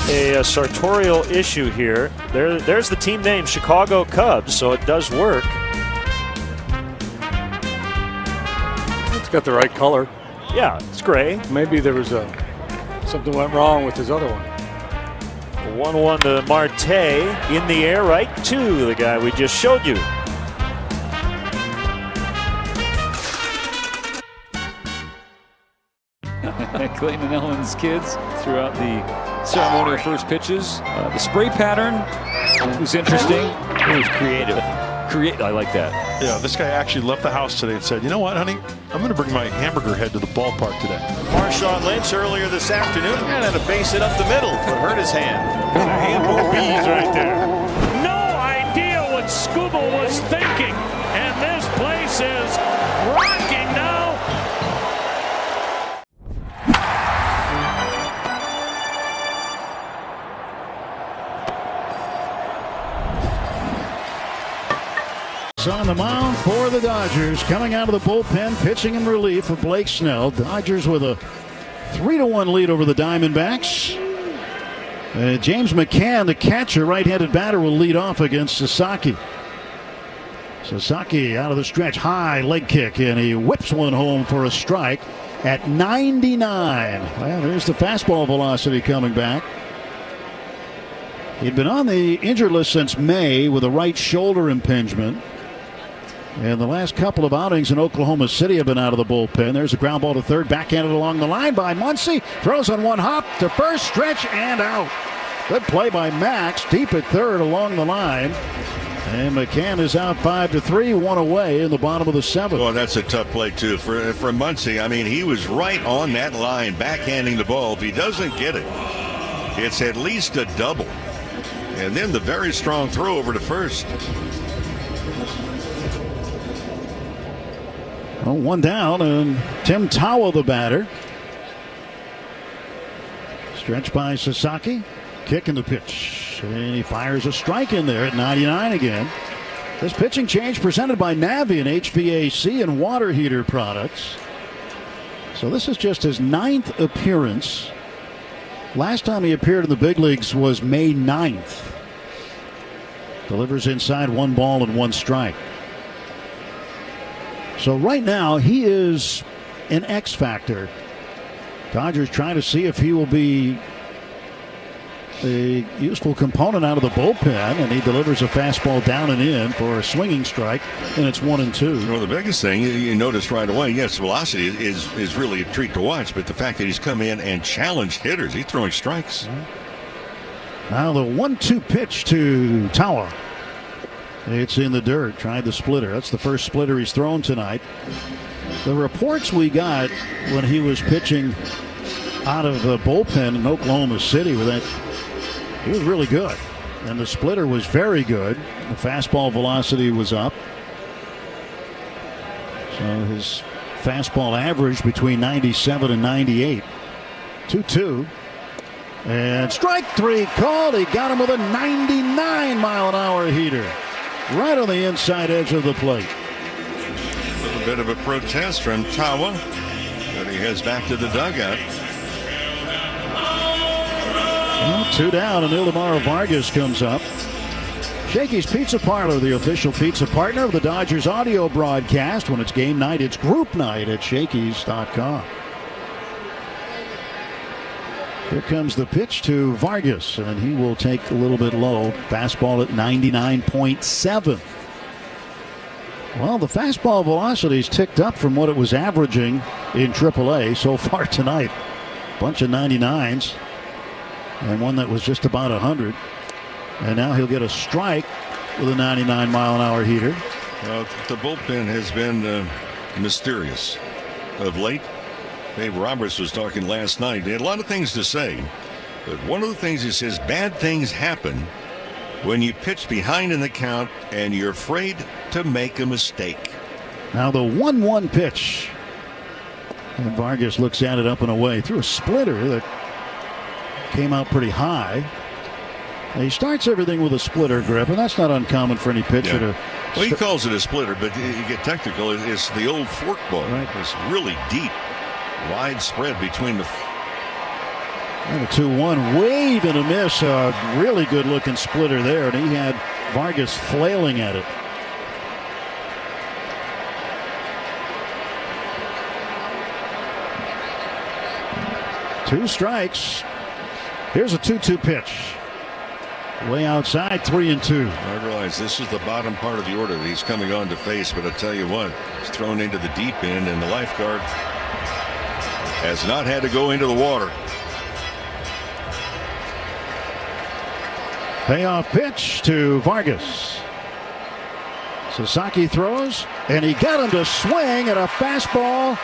A sartorial issue here. There's the team name, Chicago Cubs, so it does work. It's got the right color. Yeah, it's gray. Maybe there was something went wrong with his other one. 1-1 to Marte. In the air, right to the guy we just showed you. Clayton and Ellen's kids throughout the ceremonial first pitches. The spray pattern was interesting. It was creative. I like that. Yeah, this guy actually left the house today and said, you know what, honey? I'm going to bring my hamburger head to the ballpark today. Marshawn Lynch earlier this afternoon had to base it up the middle, but hurt his hand. A handful of bees right there. No idea what Scooble was thinking. And this place is rocking now. On the mound for the Dodgers, coming out of the bullpen, pitching in relief of Blake Snell. Dodgers with a 3-1 lead over the Diamondbacks. James McCann, the catcher, right-handed batter, will lead off against Sasaki. Sasaki out of the stretch, high leg kick, and he whips one home for a strike at 99. Well, there's the fastball velocity coming back. He'd been on the injured list since May with a right shoulder impingement. And the last couple of outings in Oklahoma City have been out of the bullpen. There's a ground ball to third, backhanded along the line by Muncy. Throws on one hop to first, stretch, and out. Good play by Max, deep at third along the line. And McCann is out 5-3, one away in the bottom of the seventh. Well, that's a tough play, too, for Muncy. I mean, he was right on that line, backhanding the ball. If he doesn't get it, it's at least a double. And then the very strong throw over to first. Well, one down, and Tim Tawa, the batter. Stretched by Sasaki. Kick in the pitch. And he fires a strike in there at 99 again. This pitching change presented by Navien HVAC and water heater products. So this is just his 9th appearance. Last time he appeared in the big leagues was May 9th. Delivers inside, 1 ball and 1 strike. So right now he is an X factor. Dodgers trying to see if he will be a useful component out of the bullpen, and he delivers a fastball down and in for a swinging strike, and it's 1-2. Well, the biggest thing you noticed right away, yes, velocity is really a treat to watch, but the fact that he's come in and challenged hitters, he's throwing strikes. Now the 1-2 pitch to Tawa. It's in the dirt. Tried the splitter. That's the first splitter he's thrown tonight. The reports we got when he was pitching out of the bullpen in Oklahoma City were that he was really good. And the splitter was very good. The fastball velocity was up. So his fastball average between 97 and 98. 2-2. And strike 3 called. He got him with a 99-mile-an-hour heater. Right on the inside edge of the plate. A little bit of a protest from Tawa, but he heads back to the dugout. Well, 2 down, and Ildemaro Vargas comes up. Shakey's Pizza Parlor, the official pizza partner of the Dodgers audio broadcast. When it's game night, it's group night at Shakey's.com. Here comes the pitch to Vargas, and he will take a little bit low. Fastball at 99.7. Well, the fastball velocity's ticked up from what it was averaging in AAA so far tonight. Bunch of 99s, and one that was just about 100. And now he'll get a strike with a 99-mile-an-hour heater. Well, the bullpen has been mysterious of late. Dave Roberts was talking last night. He had a lot of things to say, but one of the things he says, bad things happen when you pitch behind in the count and you're afraid to make a mistake. Now the 1-1 pitch. And Vargas looks at it up and away. Threw a splitter that came out pretty high. And he starts everything with a splitter grip, and that's not uncommon for any pitcher to. Well, he calls it a splitter, but you get technical. It's the old fork ball. Right. It's really deep. Wide spread between the. And a 2-1 wave and a miss. A really good looking splitter there, and he had Vargas flailing at it. Two strikes. Here's a 2-2 pitch. Way outside, 3-2. I realize this is the bottom part of the order that he's coming on to face, but I tell you what, he's thrown into the deep end, and the lifeguard has not had to go into the water. Payoff pitch to Vargas. Sasaki throws, and he got him to swing at a fastball.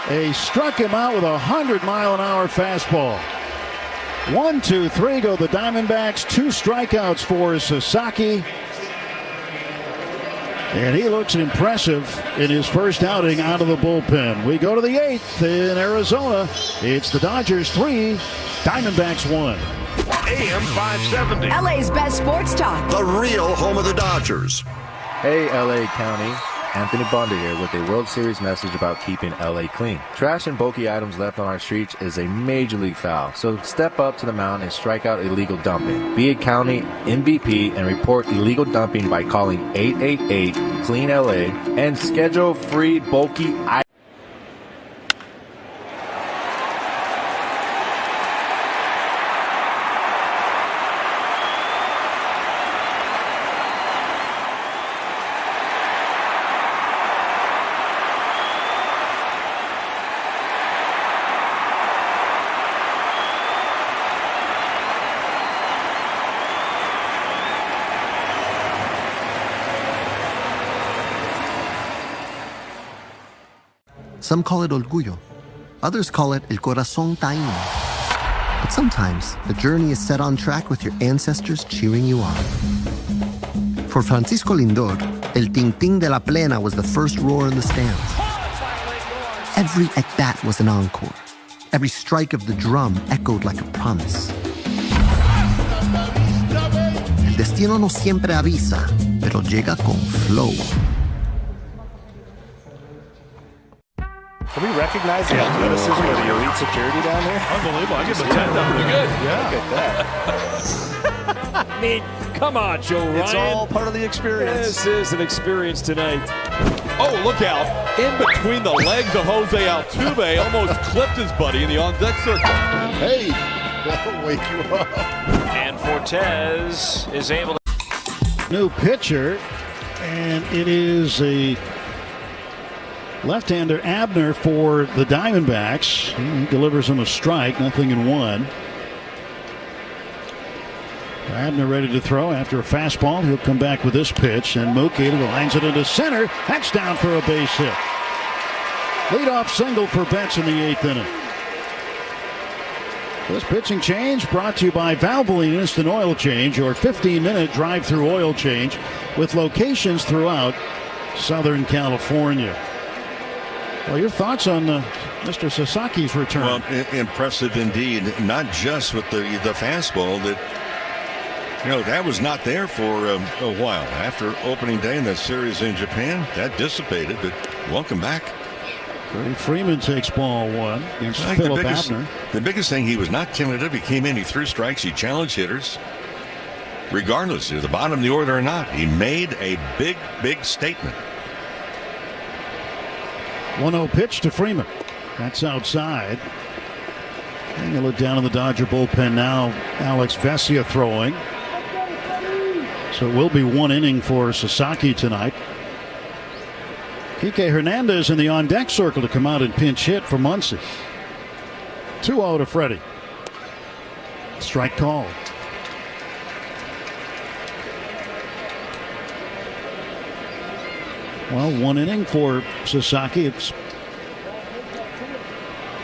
He struck him out with a 100-mile-an-hour fastball. 1, 2, 3 go the Diamondbacks. 2 strikeouts for Sasaki. And he looks impressive in his first outing out of the bullpen. We go to the 8th in Arizona. It's the Dodgers 3, Diamondbacks 1. AM 570. LA's best sports talk. The real home of the Dodgers. Hey, LA County. Anthony Bonda here with a World Series message about keeping LA clean. Trash and bulky items left on our streets is a major league foul, so step up to the mound and strike out illegal dumping. Be a county MVP and report illegal dumping by calling 888-CLEAN-LA and schedule free bulky items. Some call it orgullo. Others call it el corazón taíno. But sometimes the journey is set on track with your ancestors cheering you on. For Francisco Lindor, el ting-ting de la plena was the first roar in the stands. Every at-bat was an encore. Every strike of the drum echoed like a promise. El destino no siempre avisa, pero llega con flow. Can we recognize the athleticism of the elite security down there? Unbelievable. I give him a 10. Pretty good. Yeah. Look at that. I mean, come on, Joe Ryan. It's all part of the experience. This is an experience tonight. Oh, look out. In between the legs of Jose Altuve, almost clipped his buddy in the on-deck circle. Hey, that'll wake you up. And Fortes is able to... New pitcher, and it is a left-hander, Abner, for the Diamondbacks. He delivers him a strike, 0-1. Abner ready to throw after a fastball. He'll come back with this pitch, and Mookie lines it into center. That's down for a base hit. Leadoff single for Betts in the 8th inning. This pitching change brought to you by Valvoline Instant Oil Change, your 15-minute drive-through oil change with locations throughout Southern California. Well, your thoughts on Mr. Sasaki's return? Well, impressive indeed. Not just with the fastball that, that was not there for a while. After opening day in that series in Japan, that dissipated, but welcome back. Freddie Freeman takes ball 1 against Philip Abner. The biggest thing, he was not tentative. He came in, he threw strikes, he challenged hitters. Regardless of the bottom of the order or not, he made a big, big statement. 1-0 pitch to Freeman. That's outside. And you look down in the Dodger bullpen now. Alex Vesia throwing. So it will be 1 inning for Sasaki tonight. Kike Hernandez in the on-deck circle to come out and pinch hit for Muncy. 2-0 to Freddie. Strike call. Well, 1 inning for Sasaki. It's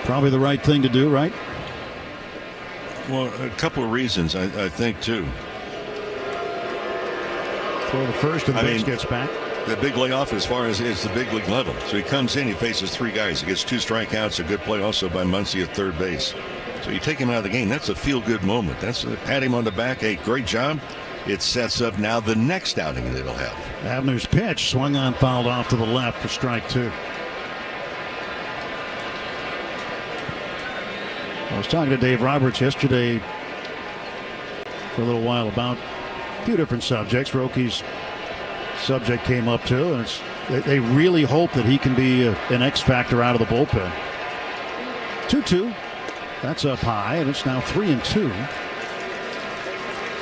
probably the right thing to do, right? Well, a couple of reasons, I think, too. Throw to first and Bates gets back. The big layoff as far as it's the big league level. So he comes in, he faces 3 guys. He gets 2 strikeouts. A good play also by Muncy at third base. So you take him out of the game. That's a feel-good moment. That's pat him on the back. Hey, great job. It sets up now the next outing that he'll have. Abner's pitch swung on, fouled off to the left for strike 2. I was talking to Dave Roberts yesterday for a little while about a few different subjects. Rocky's subject came up too, and they really hope that he can be an X factor out of the bullpen. 2-2. That's up high, and it's now 3-2.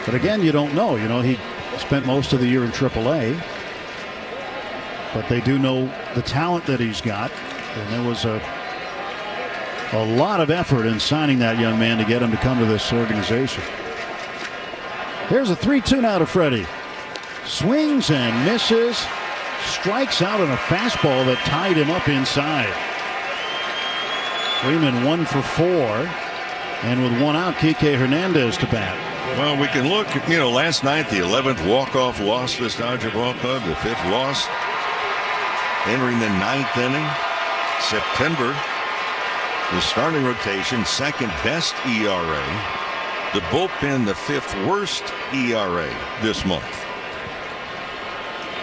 But again, you don't know. You know, he spent most of the year in AAA. But they do know the talent that he's got. And there was a lot of effort in signing that young man to get him to come to this organization. Here's a 3-2 now to Freddie. Swings and misses. Strikes out on a fastball that tied him up inside. Freeman 1 for 4. And with one out, Kike Hernandez to bat. Well, we can look, you know, last night, the 11th walk-off loss to this Dodger ball club, the 5th loss. Entering the 9th inning. September, the starting rotation, second best ERA. The bullpen, the 5th worst ERA this month.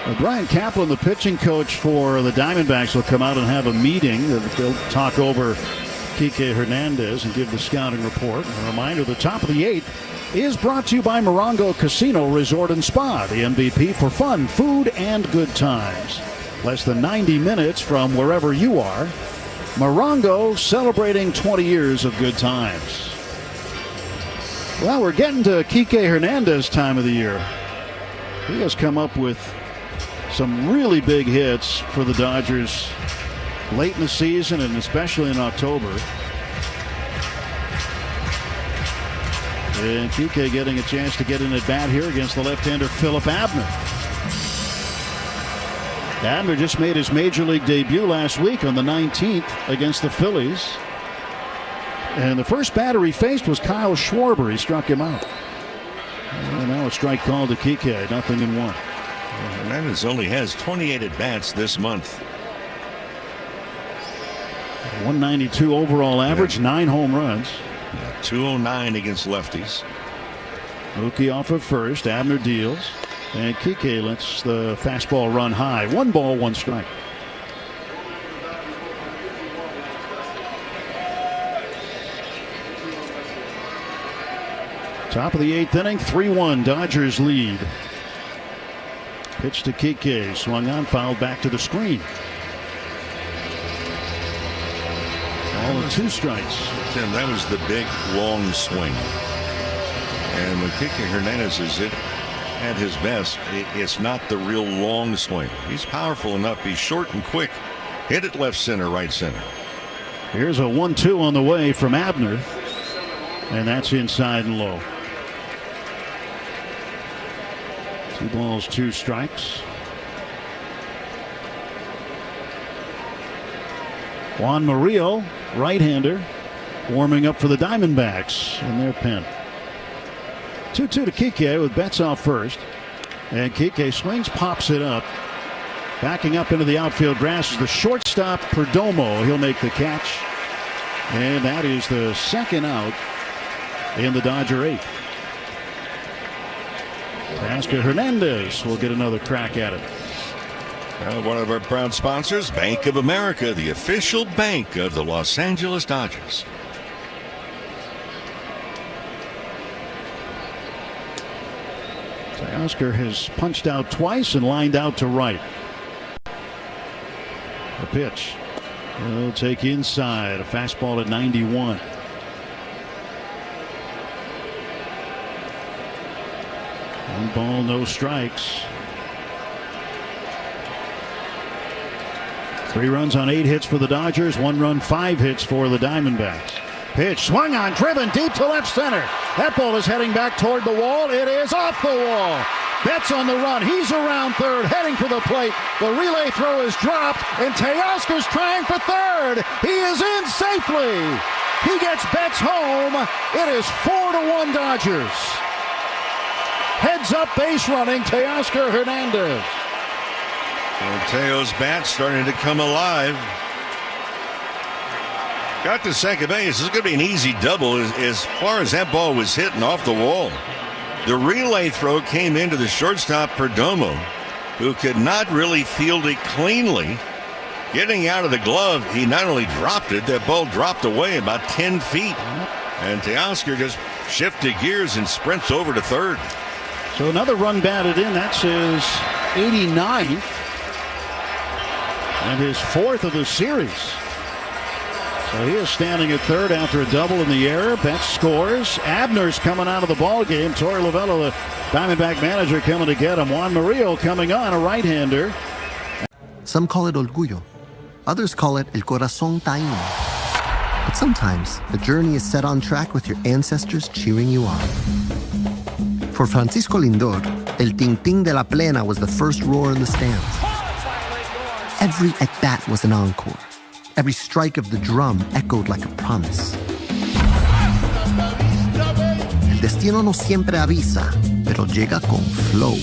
Well, Brian Kaplan, the pitching coach for the Diamondbacks, will come out and have a meeting. They'll talk over Kike Hernandez and give the scouting report. A reminder, the top of the 8th is brought to you by Morongo Casino Resort and Spa, the MVP for fun, food, and good times. Less than 90 minutes from wherever you are. Morongo celebrating 20 years of good times. Well, we're getting to Kike Hernandez time of the year. He has come up with some really big hits for the Dodgers late in the season and especially in October. And Kike getting a chance to get in at bat here against the left-hander Philip Abner. Abner just made his major league debut last week on the 19th against the Phillies. And the first batter he faced was Kyle Schwarber. He struck him out. And now a strike called to Kike, 0-1. Hernandez only has 28 at-bats this month. 192 overall average, 9 home runs. 209 against lefties. Mookie off of first. Abner deals. And Kike lets the fastball run high. 1 ball, 1 strike. Top of the 8th inning, 3-1. Dodgers lead. Pitch to Kike. Swung on, fouled back to the screen. All of 2 strikes. Tim, that was the big, long swing. And when Kike Hernandez is at his best, it's not the real long swing. He's powerful enough. He's short and quick. Hit it left center, right center. Here's a 1-2 on the way from Abner. And that's inside and low. 2 balls, 2 strikes. Juan Murillo, right-hander, warming up for the Diamondbacks in their pen. 2-2 to Kike with Betts off first. And Kike swings, pops it up. Backing up into the outfield grass is the shortstop, Perdomo. He'll make the catch. And that is the second out in the Dodger 8th. Teoscar Hernandez will get another crack at it. One of our proud sponsors, Bank of America, the official bank of the Los Angeles Dodgers. Teoscar has punched out twice and lined out to right. The pitch. He'll take inside. A fastball at 91. One ball, no strikes. 3 runs on 8 hits for the Dodgers. 1 run, 5 hits for the Diamondbacks. Pitch swung on, driven deep to left center. That ball is heading back toward the wall. It is off the wall. Betts on the run. He's around third, heading for the plate. The relay throw is dropped, and Teoscar's trying for third. He is in safely. He gets Betts home. It is 4-1 Dodgers. Heads up base running, Teoscar Hernandez. And Teo's bat starting to come alive. Got to second base. This is going to be an easy double as far as that ball was hitting off the wall. The relay throw came into the shortstop, Perdomo, who could not really field it cleanly. Getting out of the glove, he not only dropped it, that ball dropped away about 10 feet. And Teoscar just shifted gears and sprints over to third. So another run batted in. That's his 89th. And his 4th of the series. So he is standing at third after a double in the air. Betts scores. Abner's coming out of the ball game. Torey Lovullo, the Diamondback manager, coming to get him. Juan Murillo coming on, a right-hander. Some call it orgullo. Others call it el corazón taíno. But sometimes the journey is set on track with your ancestors cheering you on. For Francisco Lindor, el ting-ting de la plena was the first roar in the stands. Every at-bat was an encore. Every strike of the drum echoed like a promise. El destino no siempre avisa, pero llega con flow.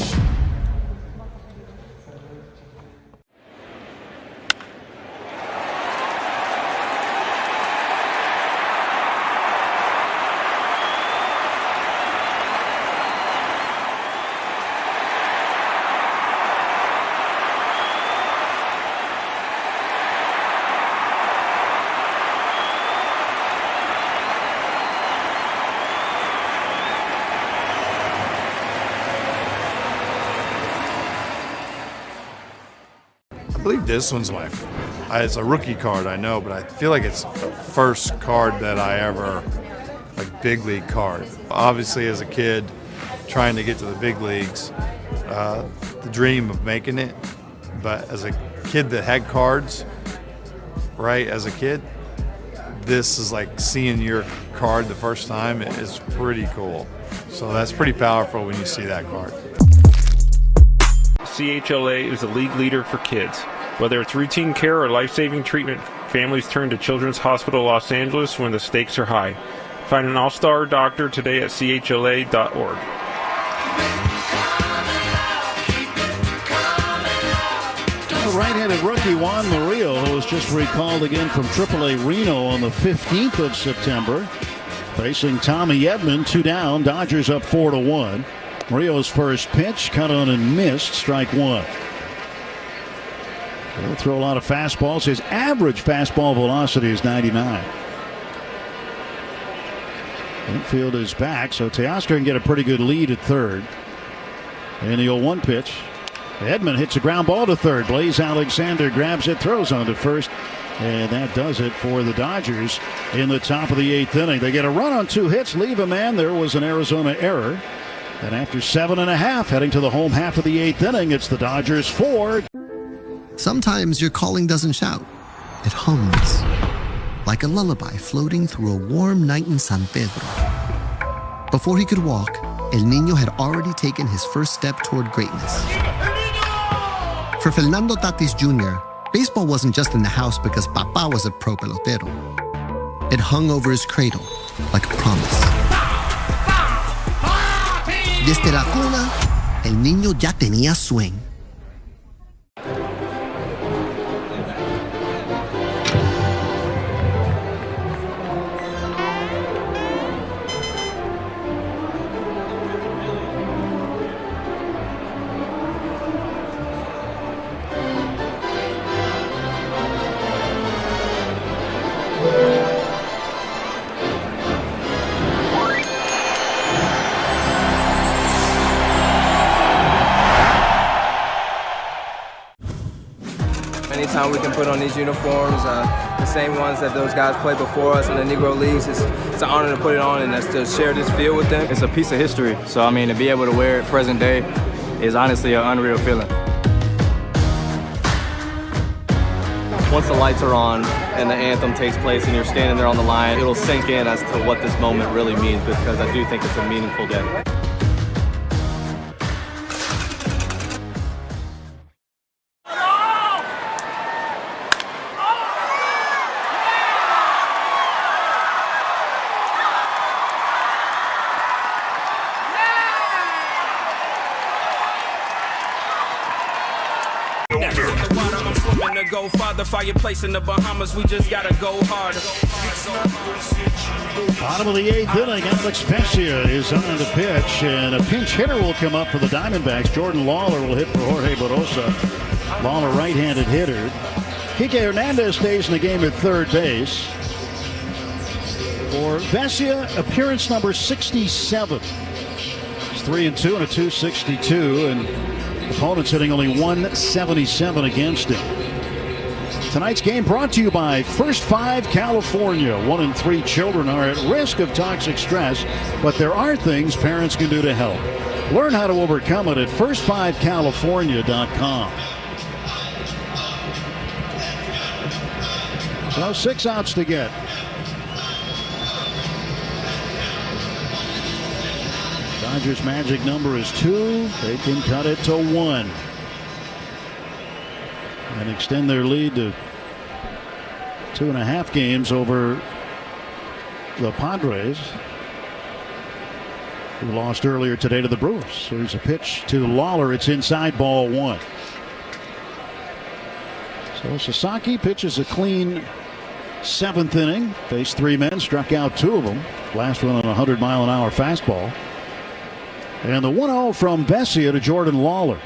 I believe this one's it's a rookie card, I know, but I feel like it's the first card that I ever, like, big league card. Obviously, as a kid, trying to get to the big leagues, the dream of making it. But as a kid that had cards, right, as a kid, this is like seeing your card the first time. It is pretty cool. So that's pretty powerful when you see that card. CHLA is the league leader for kids. Whether it's routine care or life-saving treatment, families turn to Children's Hospital Los Angeles when the stakes are high. Find an all-star doctor today at chla.org. The right-handed rookie Juan Murillo, who was just recalled again from AAA Reno on the 15th of September, facing Tommy Edman, 2 down. Dodgers up 4-1. Murillo's first pitch, cut on and missed, strike one. He'll throw a lot of fastballs. His average fastball velocity is 99. Infield is back, so Teoscar can get a pretty good lead at third. And the 0-1 pitch. Edman hits a ground ball to third. Blaze Alexander grabs it, throws on to first. And that does it for the Dodgers in the top of the 8th inning. They get a run on 2 hits, leave a man. There was an Arizona error. And after 7.5, heading to the home half of the 8th inning, it's the Dodgers 4. Sometimes your calling doesn't shout. It hums. Like a lullaby floating through a warm night in San Pedro. Before he could walk, El Niño had already taken his first step toward greatness. For Fernando Tatis Jr., baseball wasn't just in the house because Papa was a pro pelotero. It hung over his cradle like a promise. Desde la cuna, El Niño ya tenía swing. Anytime we can put on these uniforms, the same ones that those guys played before us in the Negro Leagues, it's an honor to put it on and to share this field with them. It's a piece of history, so I mean, to be able to wear it present day is honestly an unreal feeling. Once the lights are on and the anthem takes place and you're standing there on the line, it'll sink in as to what this moment really means, because I do think it's a meaningful day. Go farther, fireplace in the Bahamas, we just gotta go harder. Bottom of the 8th inning, Alex Vesia is on the pitch, and a pinch hitter will come up for the Diamondbacks. Jordan Lawler will hit for Jorge Barosa. Lawler, right-handed hitter. Kike Hernandez stays in the game at third base. For Vesia, appearance number 67. It's 3-2 and a 2.62, and opponents hitting only 177 against him. Tonight's game brought to you by First 5 California. 1 in 3 children are at risk of toxic stress, but there are things parents can do to help. Learn how to overcome it at first5california.com. So 6 outs to get. Dodgers' magic number is 2. They can cut it to 1. And extend their lead to 2.5 games over the Padres, who lost earlier today to the Brewers. So here's a pitch to Lawler. It's inside, ball 1. So Sasaki pitches a clean 7th inning. Faced 3 men, struck out 2 of them. Last one on a 100-mile-an-hour fastball. And the 1-0 from Vesia to Jordan Lawler.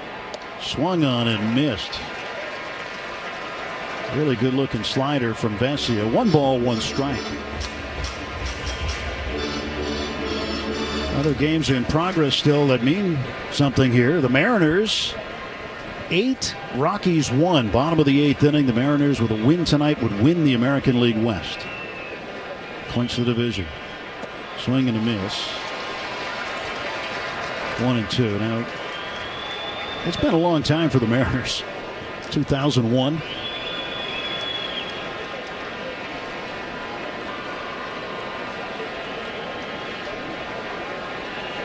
Swung on and missed. Really good looking slider from Vesia. 1 ball, 1 strike. Other games in progress still that mean something here. The Mariners 8, Rockies 1. Bottom of the 8th inning. The Mariners with a win tonight would win the American League West. Clinch the division. Swing and a miss. 1-2. Now, it's been a long time for the Mariners. 2001.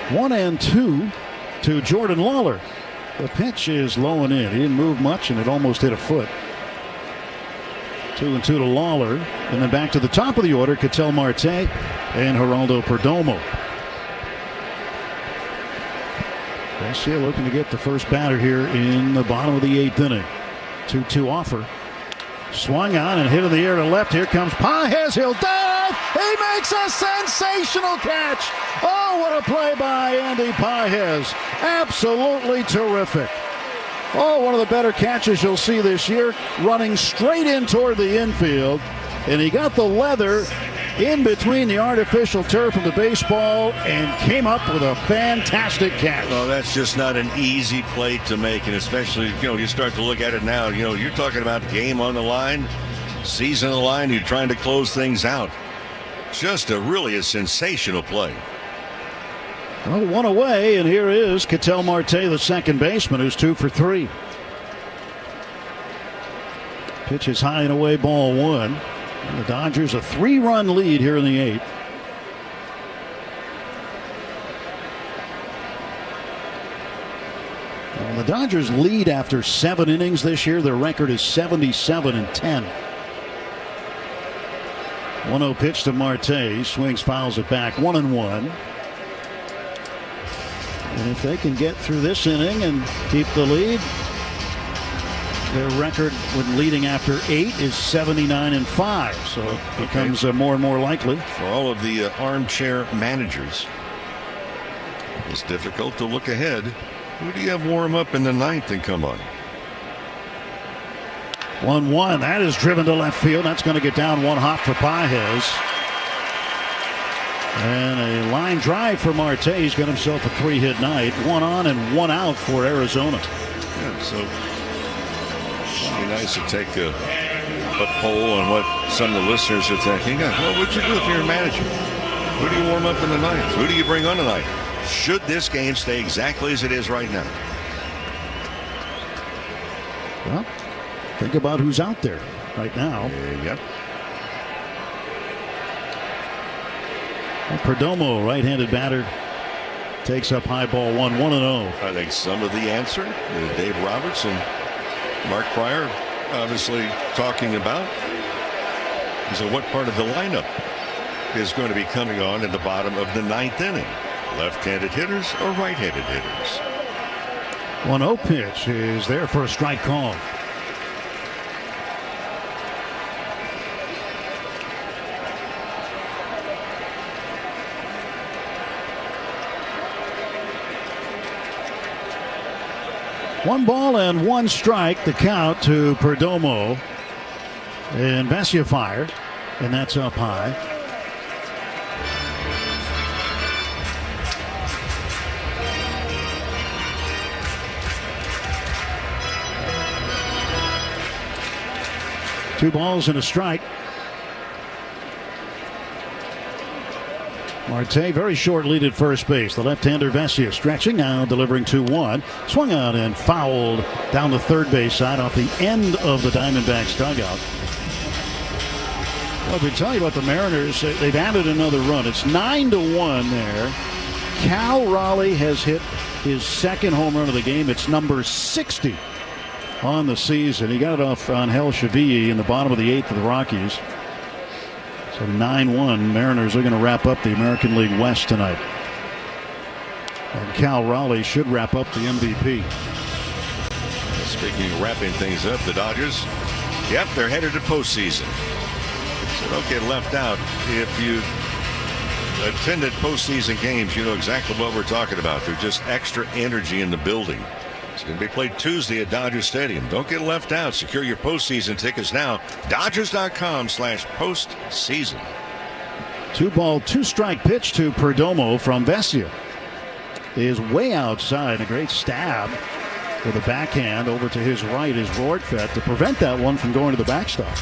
One and 2 to Jordan Lawler. The pitch is low and in. He didn't move much, and it almost hit a foot. 2-2 to Lawler. And then back to the top of the order, Ketel Marte and Geraldo Perdomo. Vesia looking to get the first batter here in the bottom of the 8th inning. 2-2 offer. Swung on and hit in the air to left. Here comes Pages. He'll dive. He makes a sensational catch. Oh, what a play by Andy Pages. Absolutely terrific. Oh, one of the better catches you'll see this year. Running straight in toward the infield. And he got the leather in between the artificial turf and the baseball and came up with a fantastic catch. Well, that's just not an easy play to make, and especially, you start to look at it now, you're talking about game on the line, season on the line, you're trying to close things out. Just really a sensational play. Well, 1 away, and here is Ketel Marte, the second baseman, who's 2 for 3. Pitch is high and away, ball 1. And the Dodgers a 3-run lead here in the 8th. And the Dodgers lead after 7 innings this year. Their record is 77-10. 1-0 pitch to Marte. He swings, fouls it back. 1-1. And if they can get through this inning and keep the lead, their record when leading after 8 is 79-5. So it becomes more and more likely. For all of the armchair managers, it's difficult to look ahead. Who do you have warm up in the 9th and come on? 1-1. That is driven to left field. That's going to get down 1 hop for Pages. And a line drive for Marte. He's got himself a 3-hit night. 1 on and 1 out for Arizona. Yeah, so it'd be nice to take a poll on what some of the listeners are thinking. Well, what'd you do if you're a manager? Who do you warm up in the 9th? Who do you bring on tonight? Should this game stay exactly as it is right now? Well, think about who's out there right now. Yep. Perdomo, right-handed batter, takes up high ball 1-0. I think some of the answer Dave Roberts and Mark Pryor obviously talking about is what part of the lineup is going to be coming on in the bottom of the 9th inning. Left-handed hitters or right-handed hitters. 1-0 pitch is there for a strike call. One ball and 1 strike, the count to Perdomo. And Vesia fired, and that's up high. 2 balls and a strike. Marte very short lead at first base. The left-hander Vesia stretching now, delivering 2-1. Swung out and fouled down the third base side off the end of the Diamondbacks dugout. Well, we tell you about the Mariners. They've added another run. It's 9-1 there. Cal Raleigh has hit his second home run of the game. It's number 60 on the season. He got it off on Hel Shavi'i in the bottom of the 8th of the Rockies. So 9-1. Mariners are going to wrap up the American League West tonight. And Cal Raleigh should wrap up the MVP. Speaking of wrapping things up, the Dodgers, yep, they're headed to postseason. So don't get left out. If you attended postseason games, you know exactly what we're talking about. There's just extra energy in the building. It's going to be played Tuesday at Dodger Stadium. Don't get left out. Secure your postseason tickets now. Dodgers.com/postseason. 2 ball, 2 strike pitch to Perdomo from Vesia. Is way outside. A great stab with a backhand over to his right is Rortvedt to prevent that one from going to the backstop.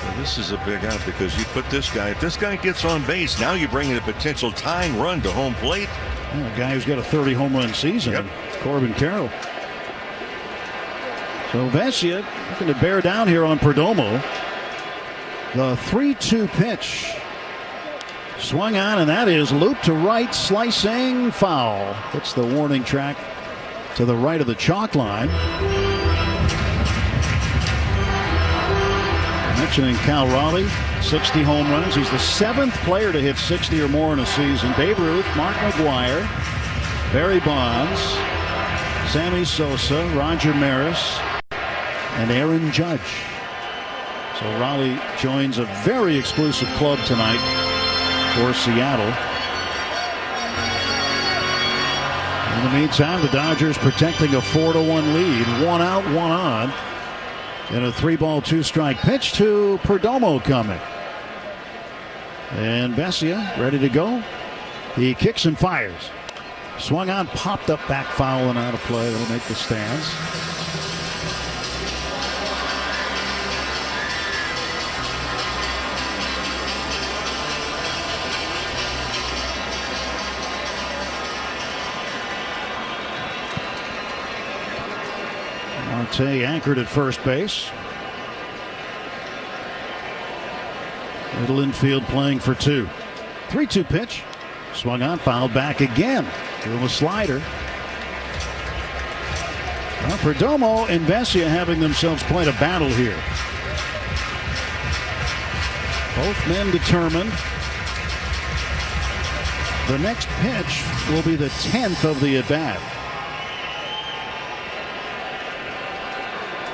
Well, this is a big out because you put this guy, if this guy gets on base, now you're bringing a potential tying run to home plate. A guy who's got a 30 home run season, yep. Corbin Carroll. So Vesia looking to bear down here on Perdomo. The 3-2 pitch. Swung on, and that is loop to right, slicing, foul. Hits the warning track to the right of the chalk line. Mentioning Cal Raleigh, 60 home runs. He's the 7th player to hit 60 or more in a season. Babe Ruth, Mark McGwire, Barry Bonds, Sammy Sosa, Roger Maris, and Aaron Judge. So Raleigh joins a very exclusive club tonight for Seattle. In the meantime, the Dodgers protecting a 4-1 lead. 1 out, 1 on. And a 3 ball, 2 strike pitch to Perdomo coming. And Vesia ready to go. He kicks and fires. Swung on, popped up, back foul and out of play. That'll make the stands. Marte anchored at first base. Middle infield playing for 2. 3-2 pitch. Swung on, fouled back again. Threw a slider. Well, Perdomo and Vesia having themselves quite a battle here. Both men determined. The next pitch will be the 10th of the at-bat.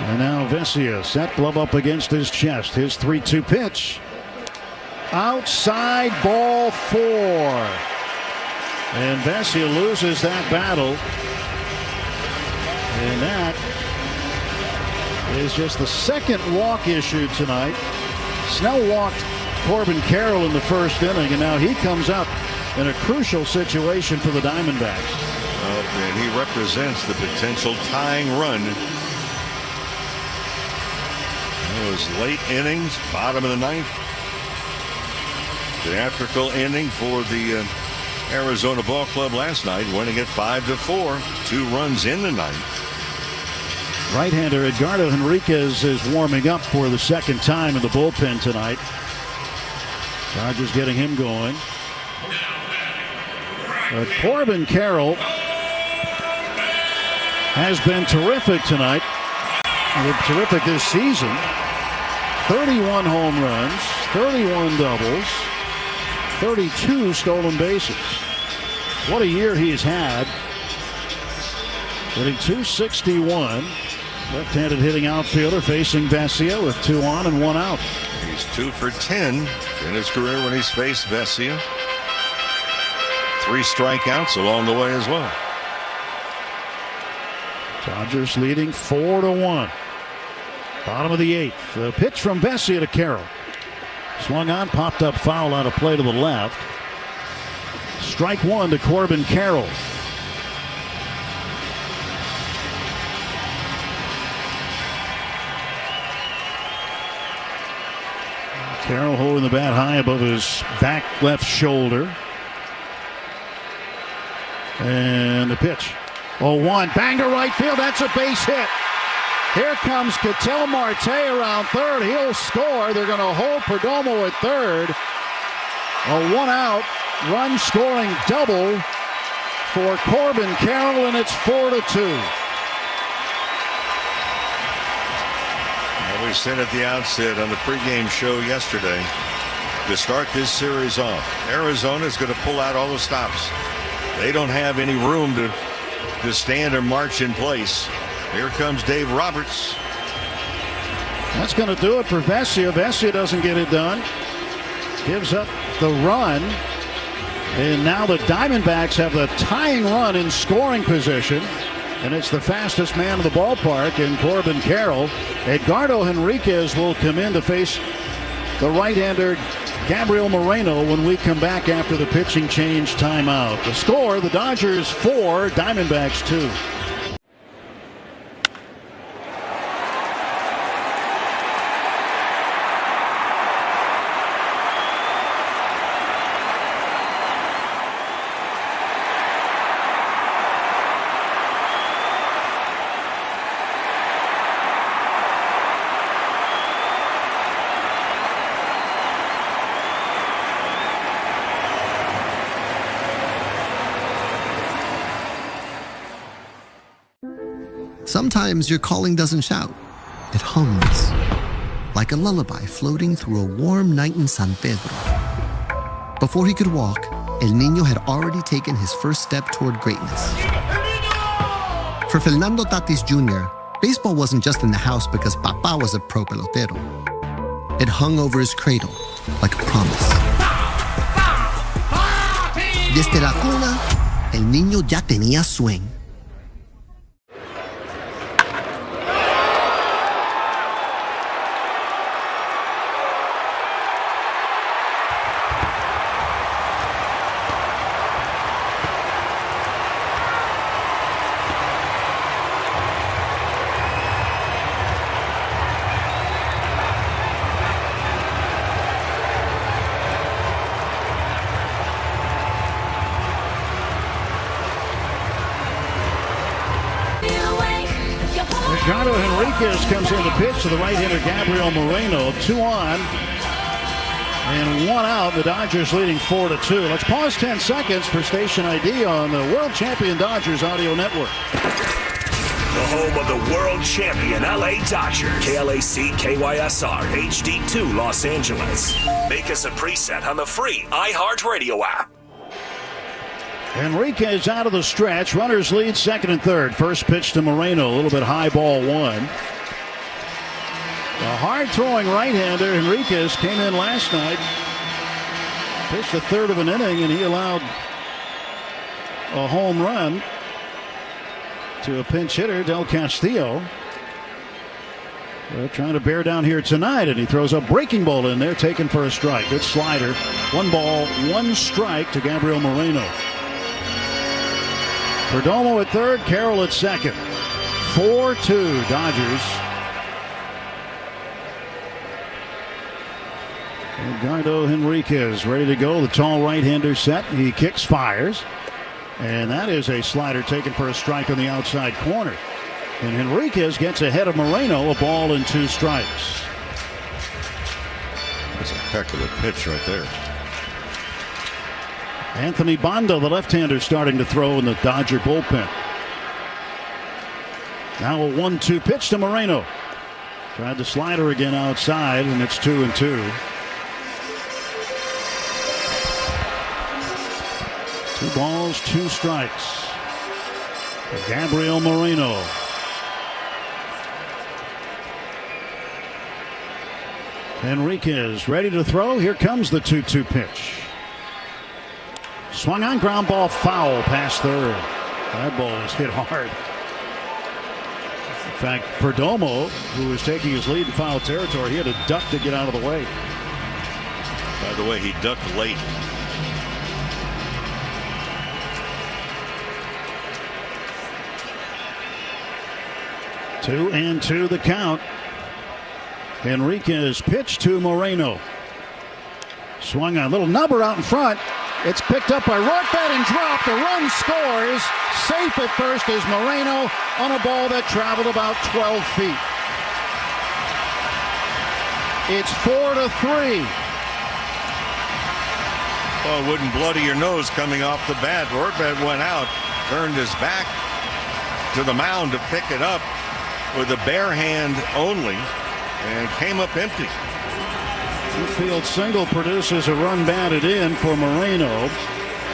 And now Vesia set, glove up against his chest. His 3-2 pitch. Outside, ball 4. And Vesia loses that battle. And that is just the second walk issued tonight. Snell walked Corbin Carroll in the first inning, and now he comes up in a crucial situation for the Diamondbacks. Well, and he represents the potential tying run. Those late innings, bottom of the 9th. Theatrical inning for the Arizona Ball Club last night, winning it 5-4. 2 runs in the 9th. Right-hander Edgardo Henriquez is warming up for the second time in the bullpen tonight. Dodgers getting him going. But Corbin Carroll has been terrific tonight. Terrific this season. 31 home runs, 31 doubles, 32 stolen bases. What a year he's had. Hitting .261. Left-handed hitting outfielder facing Vesia with 2 on and 1 out. He's 2 for 10 in his career when he's faced Vesia. 3 strikeouts along the way as well. Dodgers leading 4-1. Bottom of the 8th. The pitch from Vesia to Carroll. Swung on, popped up, foul out of play to the left. Strike 1 to Corbin Carroll. Carroll holding the bat high above his back left shoulder. And the pitch. 0-1. Bang to right field. That's a base hit. Here comes Ketel Marte around third. He'll score. They're going to hold Perdomo at third. A one-out run-scoring double for Corbin Carroll, and it's 4-2. We said at the outset on the pregame show yesterday, to start this series off, Arizona is going to pull out all the stops. They don't have any room to stand or march in place. Here comes Dave Roberts. That's going to do it for Vesia. Vesia doesn't get it done. Gives up the run. And now the Diamondbacks have the tying run in scoring position. And it's the fastest man in the ballpark in Corbin Carroll. Edgardo Henriquez will come in to face the right-hander Gabriel Moreno when we come back after the pitching change timeout. The score, the Dodgers 4, Diamondbacks 2. Sometimes your calling doesn't shout. It hums. Like a lullaby floating through a warm night in San Pedro. Before he could walk, El Niño had already taken his first step toward greatness. For Fernando Tatis Jr., baseball wasn't just in the house because Papa was a pro pelotero. It hung over his cradle like a promise. Desde la cuna, El Niño ya tenía swing. Edgardo Henriquez comes in to pitch to the right-hander Gabriel Moreno. 2 on and 1 out. The Dodgers leading 4-2. Let's pause 10 seconds for station ID on the World Champion Dodgers Audio Network. The home of the world champion LA Dodgers. KLAC KYSR HD2 Los Angeles. Make us a preset on the free iHeartRadio app. Henriquez out of the stretch. Runners lead second and third. First pitch to Moreno. A little bit high, ball 1. A hard-throwing right-hander, Henriquez, came in last night. Pitched a third of an inning, and he allowed a home run to a pinch hitter, Del Castillo. They're trying to bear down here tonight, and he throws a breaking ball in there, taken for a strike. Good slider. 1 ball, 1 strike to Gabriel Moreno. Perdomo at third, Carroll at second. 4-2 Dodgers. Edgardo Henriquez ready to go. The tall right-hander set. He kicks, fires. And that is a slider taken for a strike on the outside corner. And Henriquez gets ahead of Moreno, a ball and 2 strikes. That's a heck of a pitch right there. Anthony Banda, the left-hander, starting to throw in the Dodger bullpen. Now a 1-2 pitch to Moreno. Tried the slider again outside, and it's 2-2. 2 balls, 2 strikes for Gabriel Moreno. Henriquez ready to throw. Here comes the 2-2 pitch. Swung on, ground ball, foul past third. That ball is hit hard. In fact, Perdomo, who was taking his lead in foul territory, he had to duck to get out of the way. By the way, he ducked late. Two and 2 the count. Henriquez pitch to Moreno. Swung on a little number out in front. It's picked up by Rortvedt and dropped. The run scores. Safe at first is Moreno on a ball that traveled about 12 feet. It's 4-3. Oh, it wouldn't bloody your nose coming off the bat. Rortvedt went out, turned his back to the mound to pick it up with a bare hand only, and came up empty. Infield single produces a run batted in for Moreno.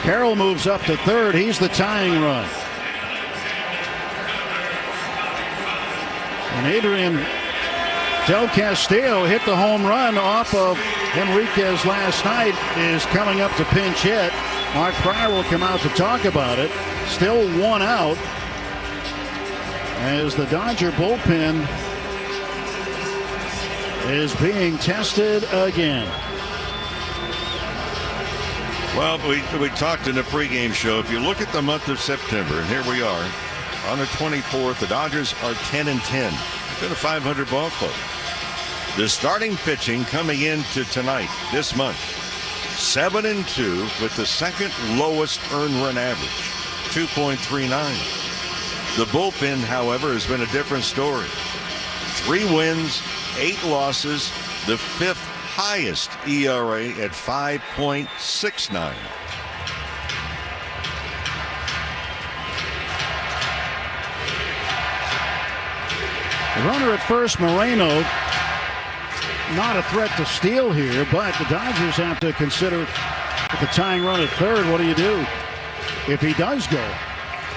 Carroll moves up to third. He's the tying run. And Adrian Del Castillo hit the home run off of Henriquez last night, is coming up to pinch hit. Mark Pryor will come out to talk about it. Still one out as the Dodger bullpen is being tested again. Well, we talked in the pregame show. If you look at the month of September, and here we are on the 24th, the Dodgers are 10-10. Been a 500 ball club. The starting pitching coming into tonight, this month, 7-2 with the second lowest earned run average, 2.39. The bullpen, however, has been a different story. 3 wins, 8 losses, the 5th highest ERA at 5.69. The runner at first, Moreno, not a threat to steal here, but the Dodgers have to consider with the tying run at third. What do you do if he does go?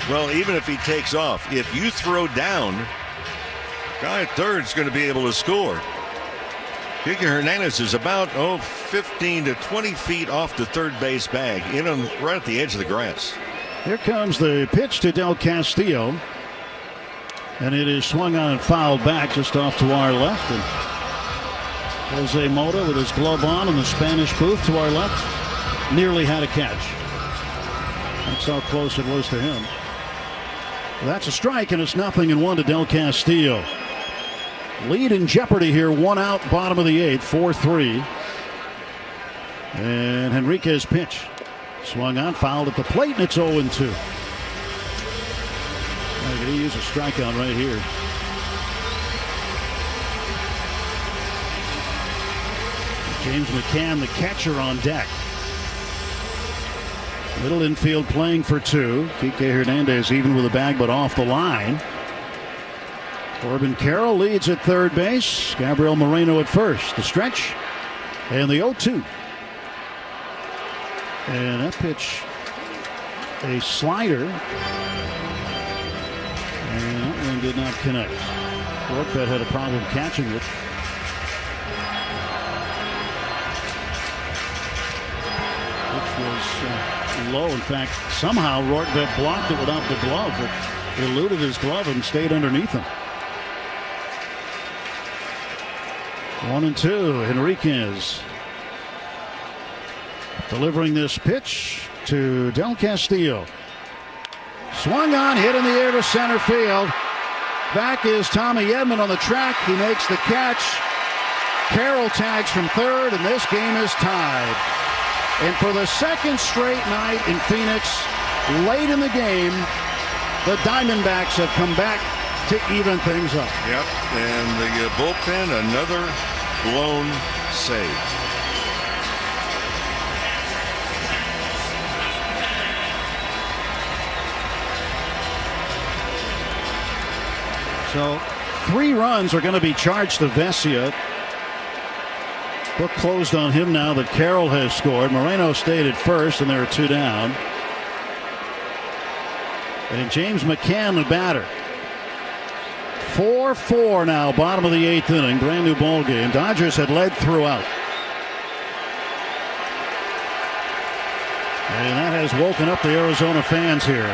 Well, even if he takes off, if you throw down, guy at third is going to be able to score. Kike Hernandez is about 15 to 20 feet off the third base bag, right at the edge of the grass. Here comes the pitch to Del Castillo, and it is swung on and fouled back just off to our left. And Jose Mota with his glove on in the Spanish booth to our left nearly had a catch. That's how close it was to him. That's a strike, and it's 0-1 to Del Castillo. Lead in jeopardy here, 1 out, bottom of the 8th, 4-3. And Henriquez pitch. Swung on, fouled at the plate, and it's 0-2. He used a strikeout right here. James McCann, the catcher, on deck. Middle infield playing for 2. Kike Hernandez even with a bag, but off the line. Corbin Carroll leads at third base. Gabriel Moreno at first. The stretch and the 0-2. And that pitch, a slider. And that one did not connect. Rortvedt had a problem catching it. Which was low. In fact, somehow Rortvedt blocked it without the glove. It eluded his glove and stayed underneath him. 1-2. Henriquez delivering this pitch to Del Castillo. Swung on, hit in the air to center field. Back is Tommy Edman on the track. He makes the catch. Carroll tags from third, and this game is tied. And for the second straight night in Phoenix, late in the game, the Diamondbacks have come back to even things up. Yep, and the bullpen, another blown save. So 3 runs are going to be charged to Vesia. Book closed on him now that Carroll has scored. Moreno stayed at first, and there are 2 down. And James McCann, the batter. 4-4 now, bottom of the 8th inning. Brand new ball game. Dodgers had led throughout. And that has woken up the Arizona fans here.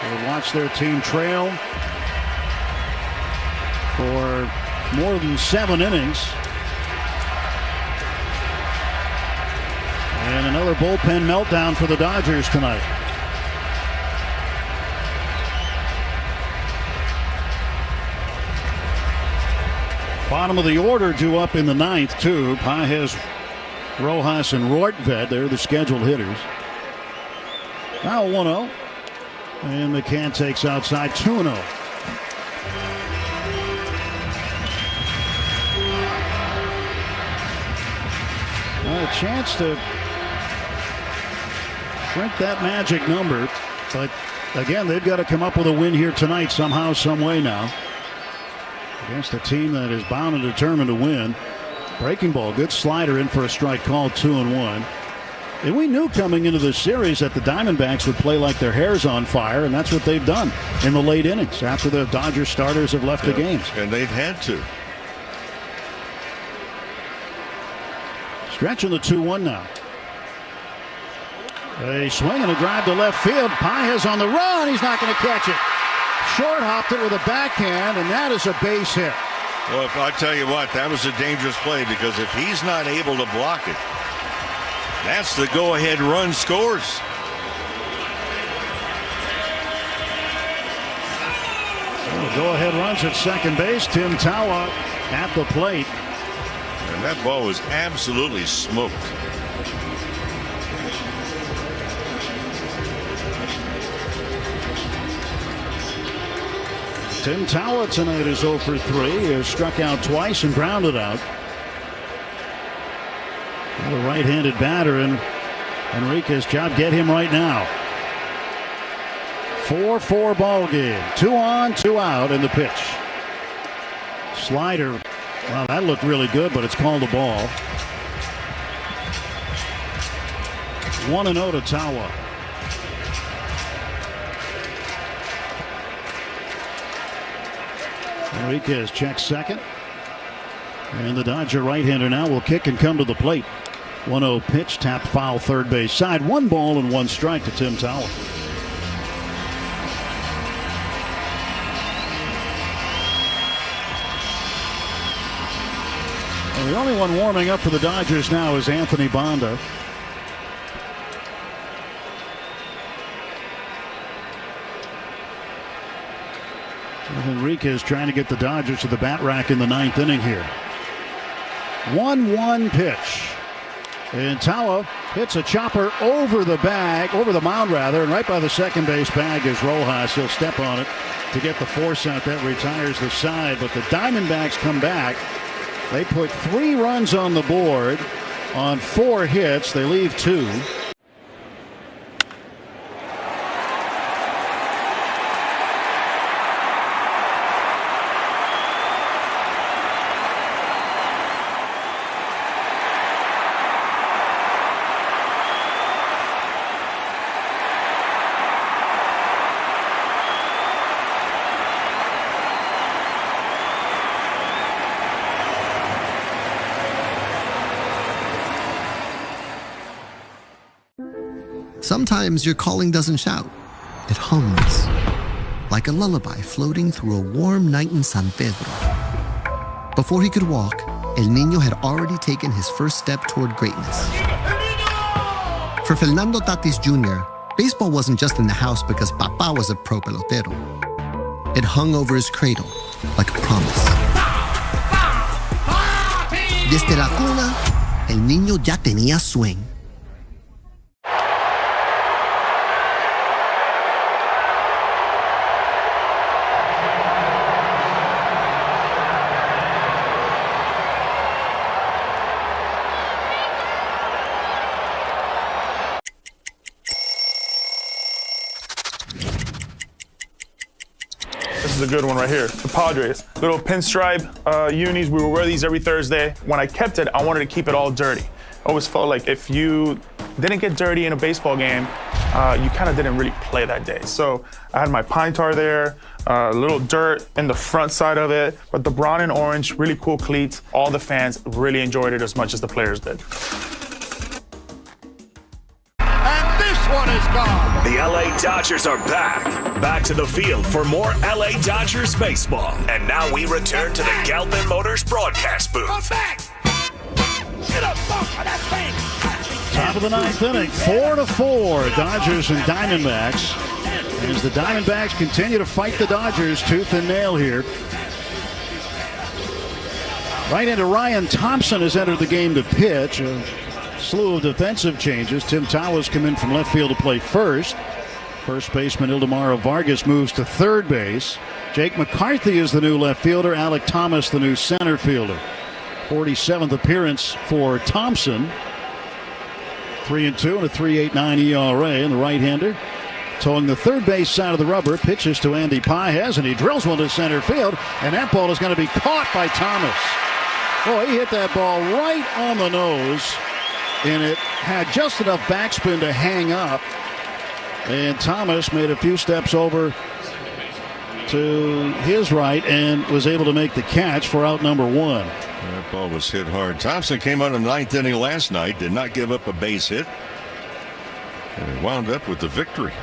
They'll watch their team trail for more than 7 innings. And another bullpen meltdown for the Dodgers tonight. Bottom of the order due up in the 9th, too. Pages Rojas and Rortvedt, they're the scheduled hitters. Now 1-0. And McCann takes outside 2-0. A chance to shrink that magic number. But again, they've got to come up with a win here tonight somehow, some way now. Against a team that is bound and determined to win. Breaking ball, good slider in for a strike called, 2-1. And we knew coming into this series that the Diamondbacks would play like their hair's on fire, and that's what they've done in the late innings after the Dodgers starters have left the games. And they've had to. Stretching the 2-1 now. A swing and a drive to left field. Paez on the run. He's not going to catch it. Short hopped it with a backhand, and that is a base hit. Well, if I tell you what, that was a dangerous play, because if he's not able to block it, that's the go-ahead run scores. Well, go-ahead runs at second base. Tim Tawa at the plate. And that ball was absolutely smoked. Tim Tawa tonight is 0 for 3. He has struck out twice and grounded out. Well, the right-handed batter, and Enrique's job, get him right now. 4-4 ball game. 2 on, 2 out in the pitch. Slider. Wow, that looked really good, but it's called a ball. 1-0 to Tawa. Enriquez checks second. And the Dodger right-hander now will kick and come to the plate. 1-0 pitch, tapped foul third base side. 1 ball and 1 strike to Tim Tawa. Well, the only one warming up for the Dodgers now is Anthony Banda. Enriquez trying to get the Dodgers to the bat rack in the 9th inning here. 1-1 pitch. And Tawa hits a chopper over the mound rather, and right by the second base bag is Rojas. He'll step on it to get the force out that retires the side. But the Diamondbacks come back. They put 3 runs on the board on 4 hits. They leave 2. Sometimes your calling doesn't shout. It hums. Like a lullaby floating through a warm night in San Pedro. Before he could walk, El Niño had already taken his first step toward greatness. For Fernando Tatis Jr., baseball wasn't just in the house because Papa was a pro pelotero. It hung over his cradle like a promise. Desde la cuna, El Niño ya tenía swing. This is a good one right here. The Padres. Little pinstripe unis. We would wear these every Thursday. When I kept it, I wanted to keep it all dirty. I always felt like if you didn't get dirty in a baseball game, you kind of didn't really play that day. So I had my pine tar there, a little dirt in the front side of it, but the brown and orange, really cool cleats. All the fans really enjoyed it as much as the players did. One is gone. The LA Dodgers are back. Back to the field for more LA Dodgers baseball. And now we return to the Galpin Motors broadcast booth. Top of the 9th inning, 4-4, Dodgers and Diamondbacks. As the Diamondbacks continue to fight the Dodgers tooth and nail here. Right into Ryan Thompson has entered the game to pitch. slew of defensive changes. Tim Tawas come in from left field to play first. First baseman Ildemaro Vargas moves to third base. Jake McCarthy is the new left fielder. Alec Thomas the new center fielder. 47th appearance for Thompson. 3-2 and a 3.89 ERA. And the right-hander towing the third base side of the rubber, pitches to Andy Pages, and he drills one to center field, and that ball is going to be caught by Thomas. Oh, he hit that ball right on the nose, and it had just enough backspin to hang up, and Thomas made a few steps over to his right and was able to make the catch for out number one. That ball was hit hard. Thompson came out in the ninth inning last night, did not give up a base hit, and he wound up with the victory.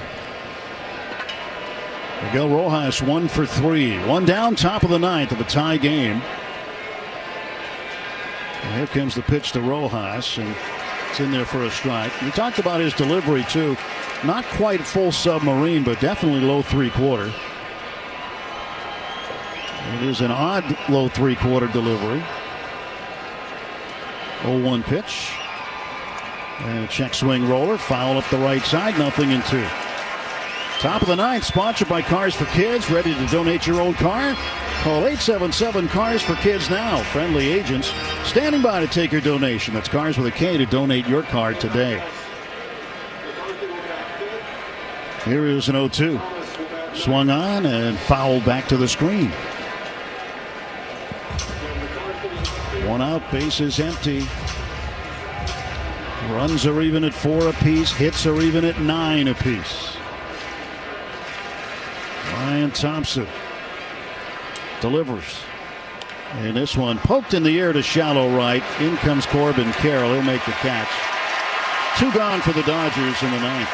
Miguel Rojas 1 for 3. One down, top of the ninth of a tie game. And here comes the pitch to Rojas, and it's in there for a strike. We talked about his delivery, too. Not quite full submarine, but definitely low three-quarter. It is an odd low three-quarter delivery. 0-1 pitch. And a check swing roller. Foul up the right side. 0-2. Top of the ninth, sponsored by Cars for Kids. Ready to donate your old car? Call 877 Cars for Kids now. Friendly agents standing by to take your donation. That's Cars with a K to donate your car today. Here is an 0-2. Swung on and fouled back to the screen. One out, bases empty. Runs are even at 4 apiece. Hits are even at 9 apiece. Ryan Thompson delivers. And this one poked in the air to shallow right. In comes Corbin Carroll. He'll make the catch. 2 gone for the Dodgers in the ninth.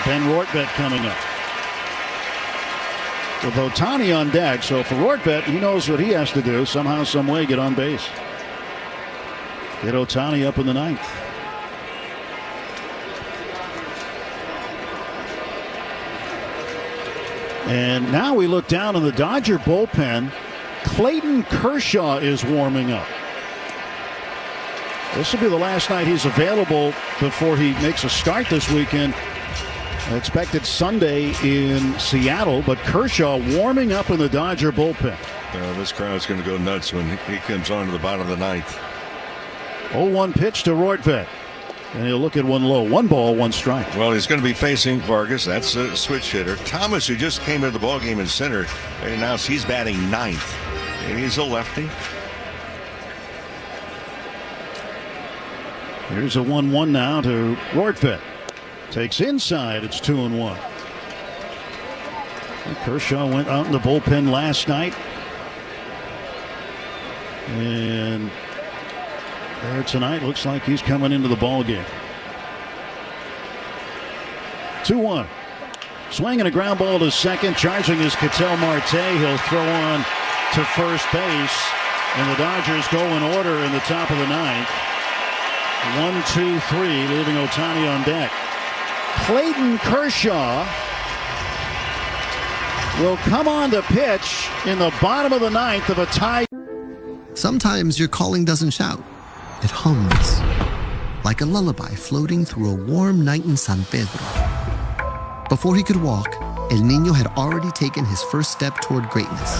Ben Rortvedt coming up. With Ohtani on deck. So for Rortvedt, he knows what he has to do. Somehow, some way, get on base. Get Ohtani up in the ninth. And now we look down in the Dodger bullpen. Clayton Kershaw is warming up. This will be the last night he's available before he makes a start this weekend. Expected Sunday in Seattle, but Kershaw warming up in the Dodger bullpen. This crowd's going to go nuts when he comes on to the bottom of the ninth. 0-1 pitch to Rortvedt. And he'll look at one low. 1 ball, 1 strike. Well, he's going to be facing Vargas. That's a switch hitter. Thomas, who just came into the ballgame in center, they announced he's batting ninth. And he's a lefty. Here's a 1-1 now to Rortvedt. Takes inside. It's 2-1. Kershaw went out in the bullpen last night. And there tonight, looks like he's coming into the ball game. 2-1. Swinging a ground ball to second. Charging is Ketel Marte. He'll throw on to first base. And the Dodgers go in order in the top of the ninth. 1, 2, 3, leaving Ohtani on deck. Clayton Kershaw will come on to pitch in the bottom of the ninth of a tie. Sometimes your calling doesn't shout. It hums like a lullaby floating through a warm night in San Pedro. Before he could walk, El Niño had already taken his first step toward greatness.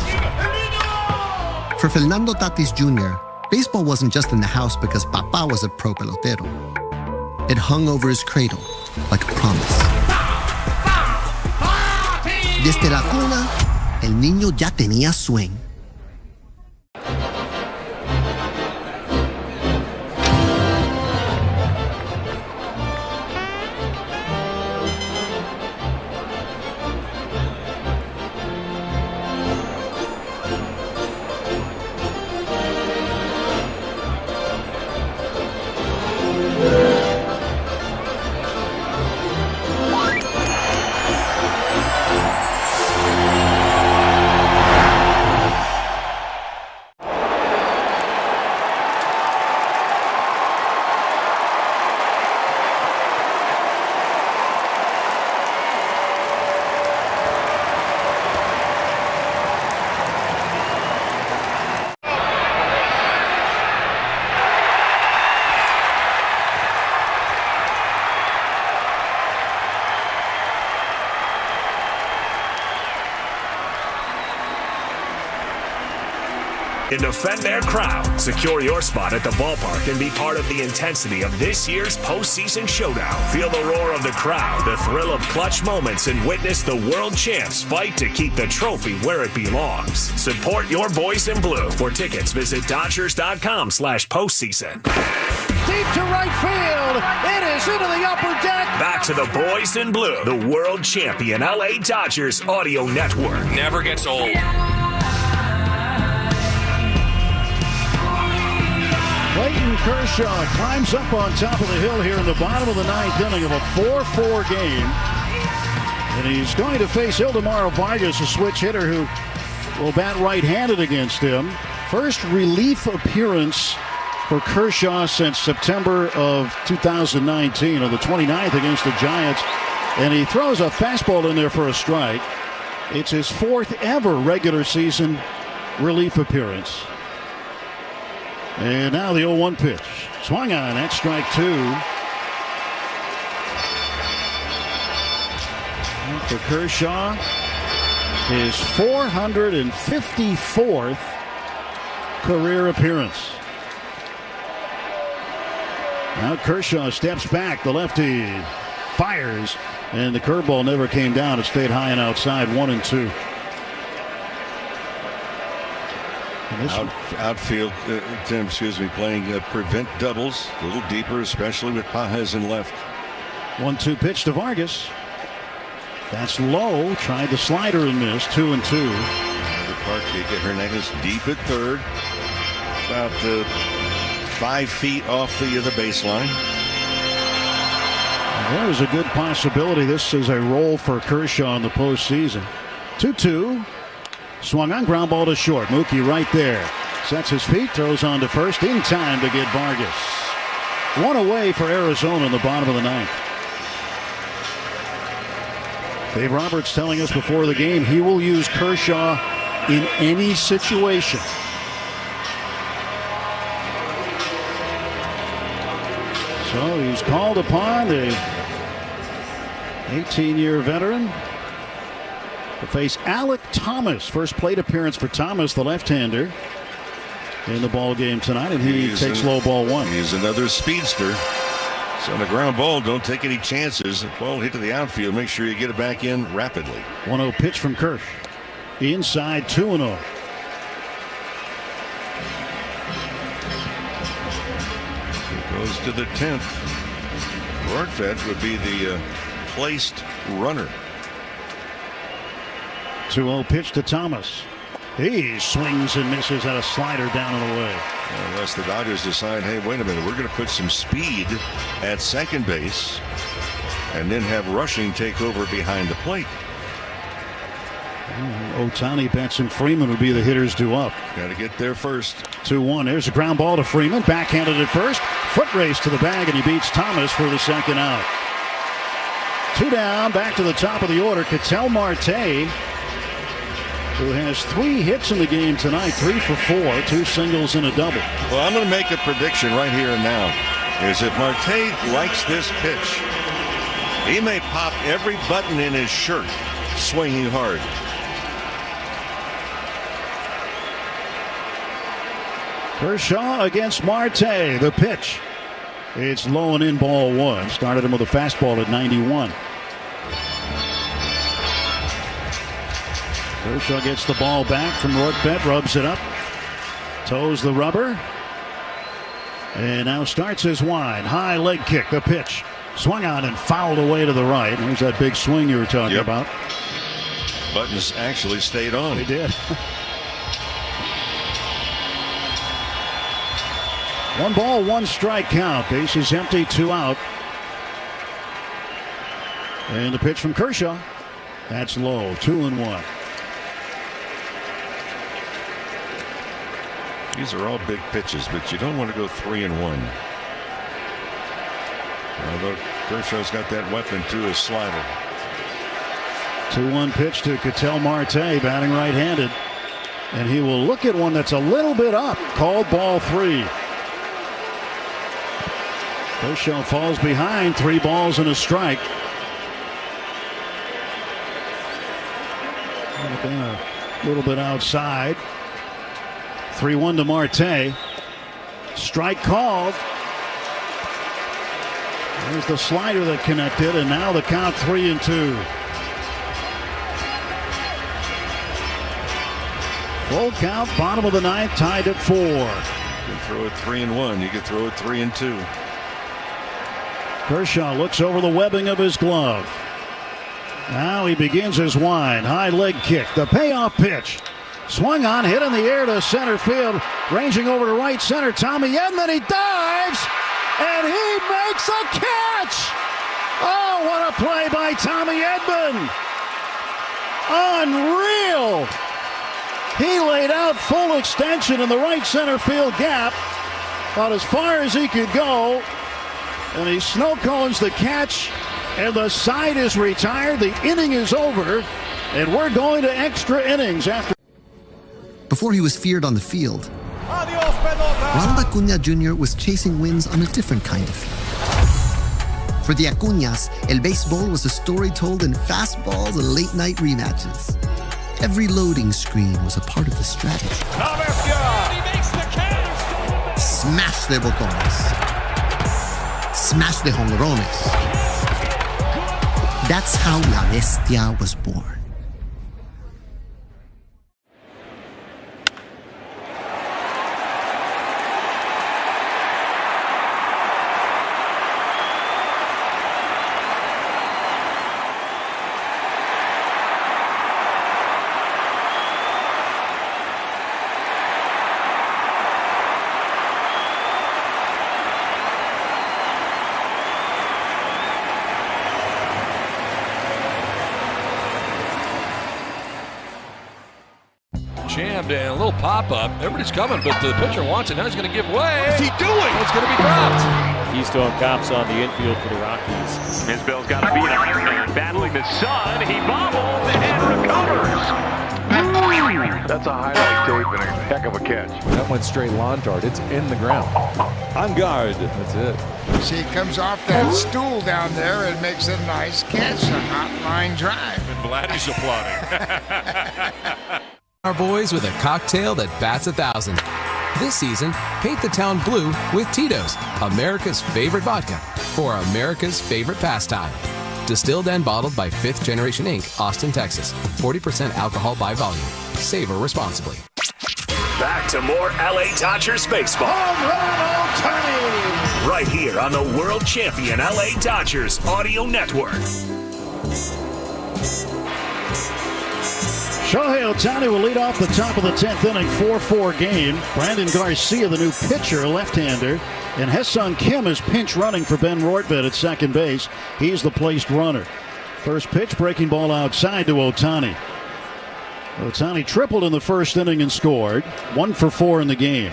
For Fernando Tatis Jr., baseball wasn't just in the house because Papá was a pro pelotero. It hung over his cradle like a promise. Desde la cuna, El Niño ya tenía swing. and defend their crown. Secure your spot at the ballpark and be part of the intensity of this year's postseason showdown. Feel the roar of the crowd, the thrill of clutch moments, and witness the world champs fight to keep the trophy where it belongs. Support your boys in blue. For tickets, visit Dodgers.com/postseason. Deep to right field. It is into the upper deck. Back to the boys in blue, the world champion LA Dodgers audio network. Never gets old. Clayton Kershaw climbs up on top of the hill here in the bottom of the ninth inning of a 4-4 game. And he's going to face Ildemaro Vargas, a switch hitter who will bat right-handed against him. First relief appearance for Kershaw since September of 2019, on the 29th against the Giants. And he throws a fastball in there for a strike. It's his fourth ever regular season relief appearance. And now the 0-1 pitch. Swung on, that's strike two. And for Kershaw, his 454th career appearance. Now Kershaw steps back. The lefty fires, and the curveball never came down. It stayed high and outside, 1-2. Outfield, Tim, playing prevent doubles a little deeper, especially with Pages in left. 1-2 pitch to Vargas. That's low. Tried the slider and missed. 2-2. Park get Hernandez deep at third, about 5 feet off the baseline. There is a good possibility this is a role for Kershaw in the postseason. 2-2. Swung on, ground ball to short. Mookie right there. Sets his feet, throws on to first in time to get Vargas. One away for Arizona in the bottom of the ninth. Dave Roberts telling us before the game he will use Kershaw in any situation. So he's called upon, the 18-year veteran, to face Alek Thomas. First plate appearance for Thomas, the left-hander, in the ball game tonight, and he takes low ball one. He's another speedster. So on the ground ball, don't take any chances. The ball hit to the outfield. Make sure you get it back in rapidly. 1-0 pitch from Kirsch. Inside, 2-0. Goes to the 10th. Rortvedt would be the placed runner. 2-0 pitch to Thomas. He swings and misses at a slider down and away. Unless the Dodgers decide, hey, wait a minute, we're going to put some speed at second base and then have rushing take over behind the plate. Ohtani, Betts, and Freeman would be the hitters due up. Got to get there first. 2-1. There's a ground ball to Freeman. Backhanded at first. Foot race to the bag, and he beats Thomas for the second out. 2 down. Back to the top of the order. Ketel Marte, who has 3 hits in the game tonight, 3 for 4, 2 singles and a double. Well, I'm going to make a prediction right here and now. Is if Marte likes this pitch, he may pop every button in his shirt swinging hard. Kershaw against Marte. The pitch. It's low and in, ball one. Started him with a fastball at 91. Kershaw gets the ball back from Rortvedt, rubs it up, toes the rubber, and now starts his wind. High leg kick, the pitch. Swung on and fouled away to the right. There's that big swing you were talking about. Buttons actually stayed on. They did. 1 ball, 1 strike count. Base is empty, 2 out. And the pitch from Kershaw. That's low, 2-1. These are all big pitches, but you don't want to go 3-1. Although Kershaw's got that weapon to his slider. 2-1 pitch to Ketel Marte, batting right-handed. And he will look at one that's a little bit up. Called ball 3. Kershaw falls behind, 3 balls and a strike. A little bit outside. 3-1 to Marte. Strike called. There's the slider that connected, and now the count 3-2. Full count, bottom of the ninth, tied at 4. You can throw it 3-1. You can throw it 3-2. Kershaw looks over the webbing of his glove. Now he begins his wind. High leg kick. The payoff pitch. Swung on, hit in the air to center field. Ranging over to right center. Tommy Edman, he dives, and he makes a catch. Oh, what a play by Tommy Edman. Unreal. He laid out full extension in the right center field gap, about as far as he could go. And he snow cones the catch, and the side is retired. The inning is over, and we're going to extra innings after. Before he was feared on the field, Ronald Acuña Jr. was chasing wins on a different kind of field. For the Acuñas, el béisbol was a story told in fastballs and late-night rematches. Every loading screen was a part of the strategy. Smash de botones. Smash de jonrones. That's how La Bestia was born. Jammed and a little pop-up. Everybody's coming, but the pitcher wants it. Now he's going to give way. What's he doing? It's going to be dropped. Keystone Cops on the infield for the Rockies. Isbell's got to beat Iron Man battling the sun. He bobbles and recovers. That's a highlight tape and a heck of a catch. That went straight lawn dart. It's in the ground. On guard. That's it. See, it comes off that stool down there and makes a nice catch, a hot line drive. And Vladdy's applauding. Our boys with a cocktail that bats 1,000. This season, paint the town blue with Tito's, America's favorite vodka, for America's favorite pastime. Distilled and bottled by 5th Generation Inc., Austin, Texas. 40% alcohol by volume. Savor responsibly. Back to more LA Dodgers baseball. Home run, Ohtani! Right here on the world champion LA Dodgers audio network. Shohei Ohtani will lead off the top of the 10th inning, 4-4 game. Brandon Garcia, the new pitcher, left-hander. And Hesung Kim is pinch running for Ben Rortvedt at second base. He's the placed runner. First pitch, breaking ball outside to Ohtani. Ohtani tripled in the first inning and scored. 1 for 4 in the game.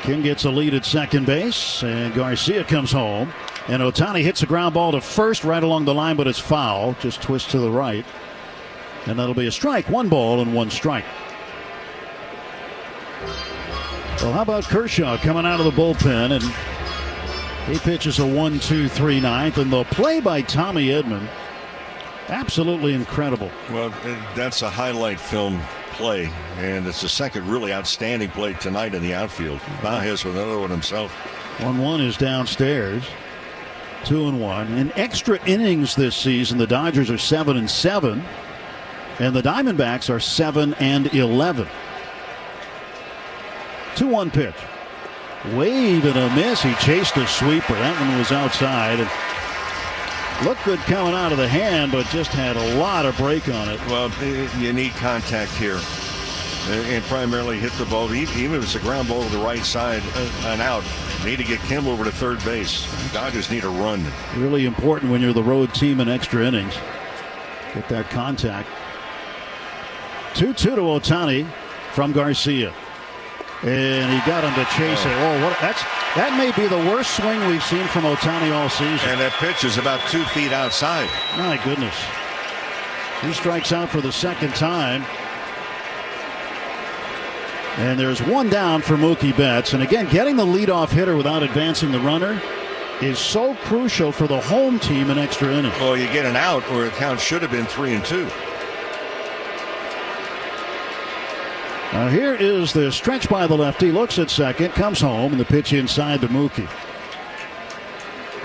Kim gets a lead at second base, and Garcia comes home. And Ohtani hits a ground ball to first right along the line, but it's foul. Just twist to the right. And that'll be a strike. 1 ball and 1 strike. Well, how about Kershaw coming out of the bullpen, and he pitches a 1-2-3 ninth, and the play by Tommy Edman, absolutely incredible. Well, that's a highlight film play, and it's the second really outstanding play tonight in the outfield. Baez with another one himself. 1-1 is downstairs. 2-1. In extra innings this season, the Dodgers are 7-7, and the Diamondbacks are 7-11. 2-1 pitch. Wave and a miss. He chased a sweeper. That one was outside. And looked good coming out of the hand, but just had a lot of break on it. Well, you need contact here. And primarily hit the ball. Even if it's a ground ball to the right side, an out. Need to get Kim over to third base. Dodgers need a run. Really important when you're the road team in extra innings. Get that contact. 2-2 to Ohtani from Garcia. And he got him to chase it. Oh, that may be the worst swing we've seen from Ohtani all season. And that pitch is about 2 feet outside. My goodness. He strikes out for the second time. And there's 1 down for Mookie Betts. And again, getting the leadoff hitter without advancing the runner is so crucial for the home team in extra innings. Well, you get an out where the count should have been 3-2. Here is the stretch by the lefty. Looks at second, comes home, and the pitch inside to Mookie.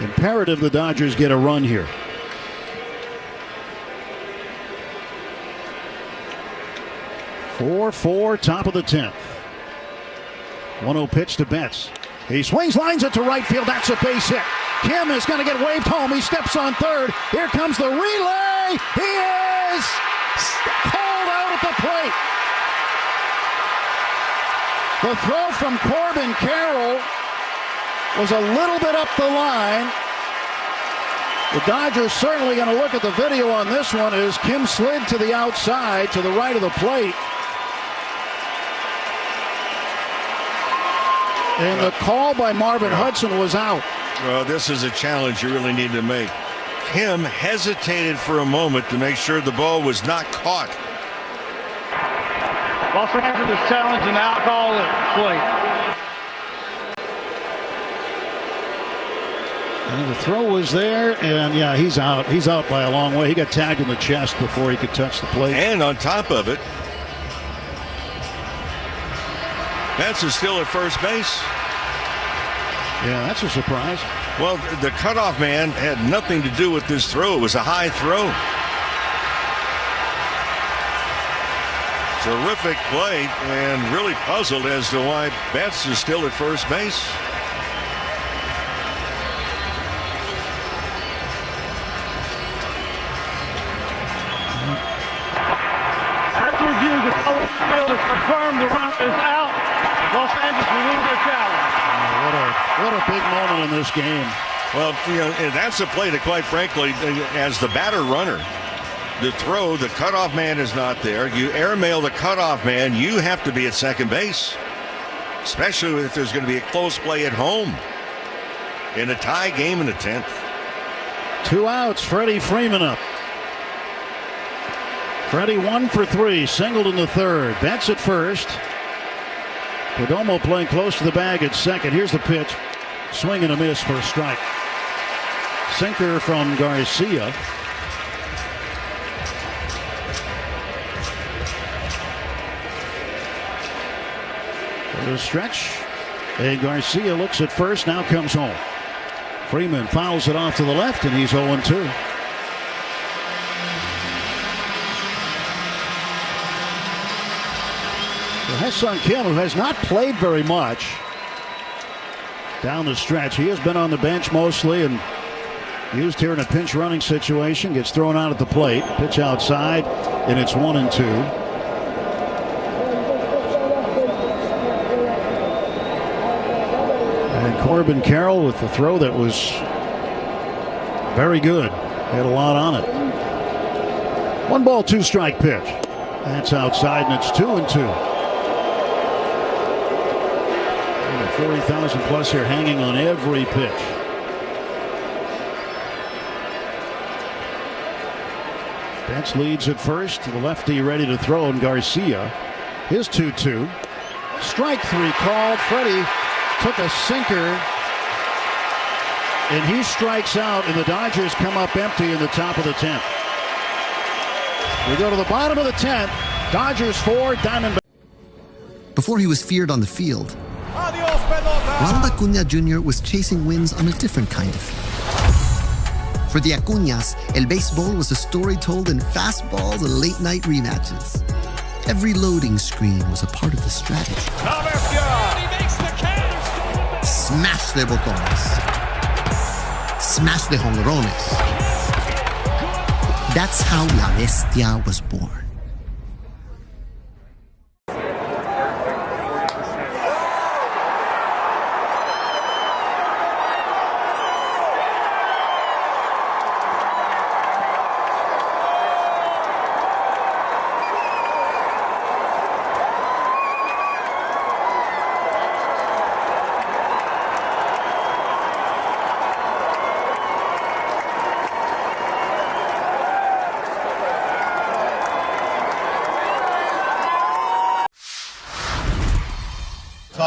Imperative the Dodgers get a run here. 4-4, top of the 10th. 1-0 pitch to Betts. He swings, lines it to right field. That's a base hit. Kim is going to get waved home. He steps on third. Here comes the relay. He is called out at the plate. The throw from Corbin Carroll was a little bit up the line. The Dodgers certainly going to look at the video on this one as Kim slid to the outside to the right of the plate. And the call by Marvin Hudson was out. Well, this is a challenge you really need to make. Kim hesitated for a moment to make sure the ball was not caught. Los Angeles challenge and out call at plate. And the throw was there, and yeah, he's out. He's out by a long way. He got tagged in the chest before he could touch the plate. And on top of it, Betts is still at first base. Yeah, that's a surprise. Well, the cutoff man had nothing to do with this throw. It was a high throw. Terrific play, and really puzzled as to why Betts is still at first base. After review, the color field has confirmed the run is out. Los Angeles removed their challenge. What a big moment in this game. Well, you know, and that's a play that, quite frankly, as the batter runner, the throw, the cutoff man is not there. You airmail the cutoff man, you have to be at second base, especially if there's going to be a close play at home in a tie game in the 10th. 2 outs, Freddie Freeman up. Freddie 1 for 3, singled in the third. Betts at first. DOMO playing close to the bag at second. Here's the pitch. Swing and a miss for a strike. Sinker from Garcia. The stretch. And Garcia looks at first, now comes home. Freeman fouls it off to the left, and he's 0-2. Ha-Seong Kim, who has not played very much down the stretch. He has been on the bench mostly and used here in a pinch running situation. Gets thrown out at the plate. Pitch outside, and it's 1-2. And Corbin Carroll with the throw that was very good. Had a lot on it. 1 ball, 2 strike pitch. That's outside, and it's 2-2. 40,000 plus here hanging on every pitch. Betts leads at first. The lefty ready to throw, and Garcia. His 2-2. Strike 3 called. Freddie took a sinker, and he strikes out, and the Dodgers come up empty in the top of the 10th. We go to the bottom of the 10th. Dodgers 4, Diamondbacks. Before he was feared on the field, Ronald Acuña Jr. was chasing wins on a different kind of field. For the Acuñas, el béisbol was a story told in fastballs and late-night rematches. Every loading screen was a part of the strategy. Smash de botones. Smash de jonrones. That's how La Bestia was born.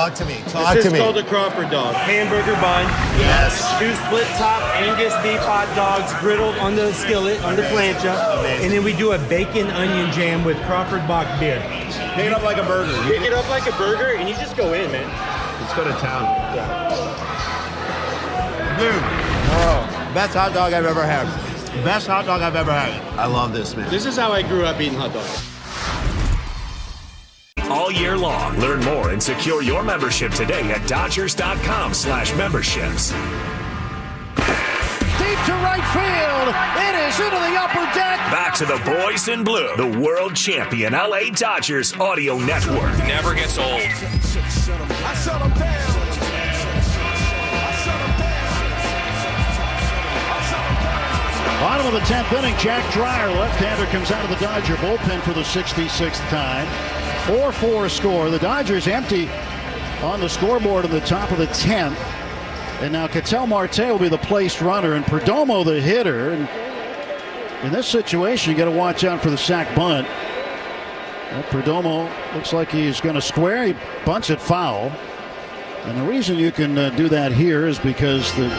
Talk to me. Talk this to is me. called a Crawford dog. Hamburger bun. Yes. 2 split top Angus beef hot dogs griddled on the skillet, on the plancha. Amazing. And then we do a bacon onion jam with Crawford Bock beer. Pick it up like a burger. Pick it up like a burger and you just go in, man. Let's go to town. Yeah. Dude. Oh, best hot dog I've ever had. Best hot dog I've ever had. I love this, man. This is how I grew up eating hot dogs. All year long. Learn more and secure your membership today at Dodgers.com/memberships. Deep to right field. It is into the upper deck. Back to the boys in blue. The world champion LA Dodgers audio network. Never gets old. I shut them down. Bottom of the 10th inning, Jack Dreyer, left-hander, comes out of the Dodger bullpen for the 66th time. 4-4 score. The Dodgers empty on the scoreboard in the top of the 10th. And now Ketel Marte will be the placed runner, and Perdomo the hitter. And in this situation, you got to watch out for the sac bunt. Perdomo looks like he's going to square. He bunts it foul. And the reason you can do that here is because the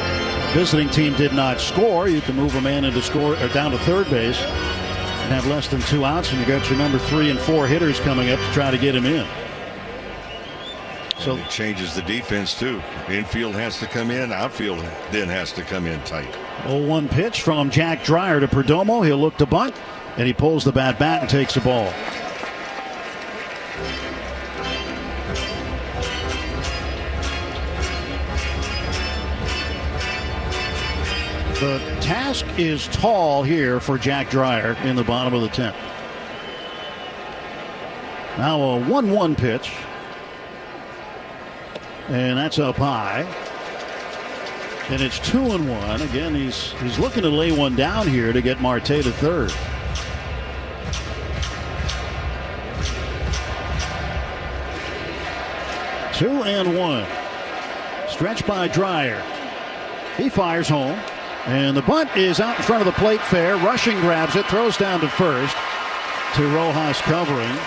visiting team did not score. You can move a man into score or down to third base and have less than 2 outs, and you got your number 3 and 4 hitters coming up to try to get him in. So it changes the defense too. Infield has to come in, outfield then has to come in tight. 0-1 pitch from Jack Dreyer to Perdomo. He'll look to bunt, and he pulls the bat back and takes the ball. The task is tall here for Jack Dreyer in the bottom of the 10th. Now a 1-1 pitch. And that's up high. And it's 2-1. Again, he's looking to lay one down here to get Marte to third. Two and one. Stretched by Dreyer. He fires home. And the bunt is out in front of the plate fair. Rushing grabs it, throws down to first to Rojas covering.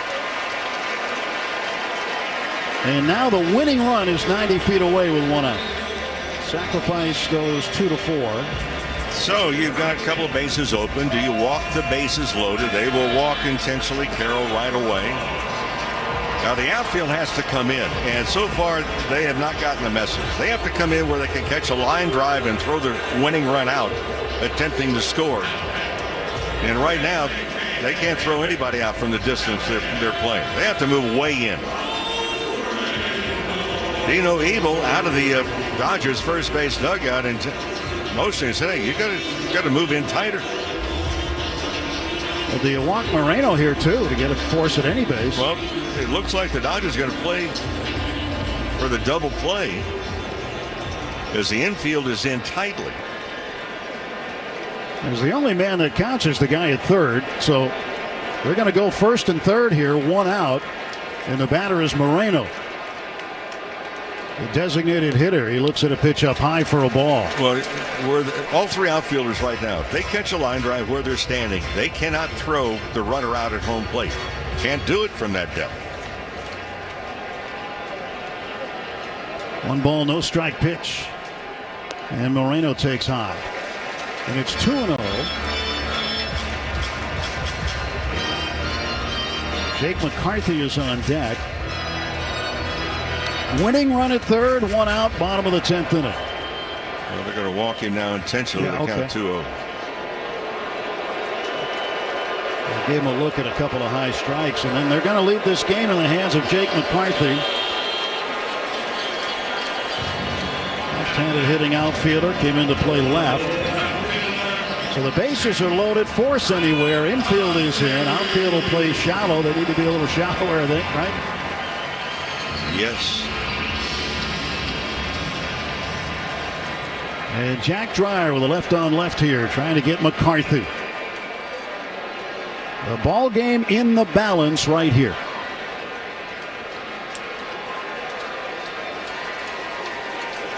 And now the winning run is 90 feet away with 1 out. Sacrifice goes 2-4. So you've got a couple of bases open. Do you walk the bases loaded? They will walk intentionally Carroll right away. Now the outfield has to come in, and so far they have not gotten the message. They have to come in where they can catch a line drive and throw their winning run out, attempting to score. And right now they can't throw anybody out from the distance they're playing. They have to move way in. Dino Ebel out of the Dodgers first base dugout and motioning, saying, "You got to move in tighter." Well, do you want Moreno here too to get a force at any base? Well, it looks like the Dodgers are going to play for the double play as the infield is in tightly. As the only man that counts is the guy at third, so they're going to go first and third here, 1 out, and the batter is Moreno. The designated hitter. He looks at a pitch up high for a ball. Well, all 3 outfielders right now, if they catch a line drive where they're standing, they cannot throw the runner out at home plate. Can't do it from that depth. 1 ball, no strike pitch. And Moreno takes high. And it's 2-0. Jake McCarthy is on deck. Winning run at third, 1 out, bottom of the 10th inning. Well, they're going to walk him now intentionally to count 2-0. They gave him a look at a couple of high strikes, and then they're going to leave this game in the hands of Jake McCarthy. Left-handed hitting outfielder, came in to play left. So the bases are loaded, force anywhere. Infield is in. Outfield will play shallow. They need to be a little shallower, I think, right? Yes. And Jack Dreyer with a left on left here, trying to get McCarthy. The ball game in the balance right here.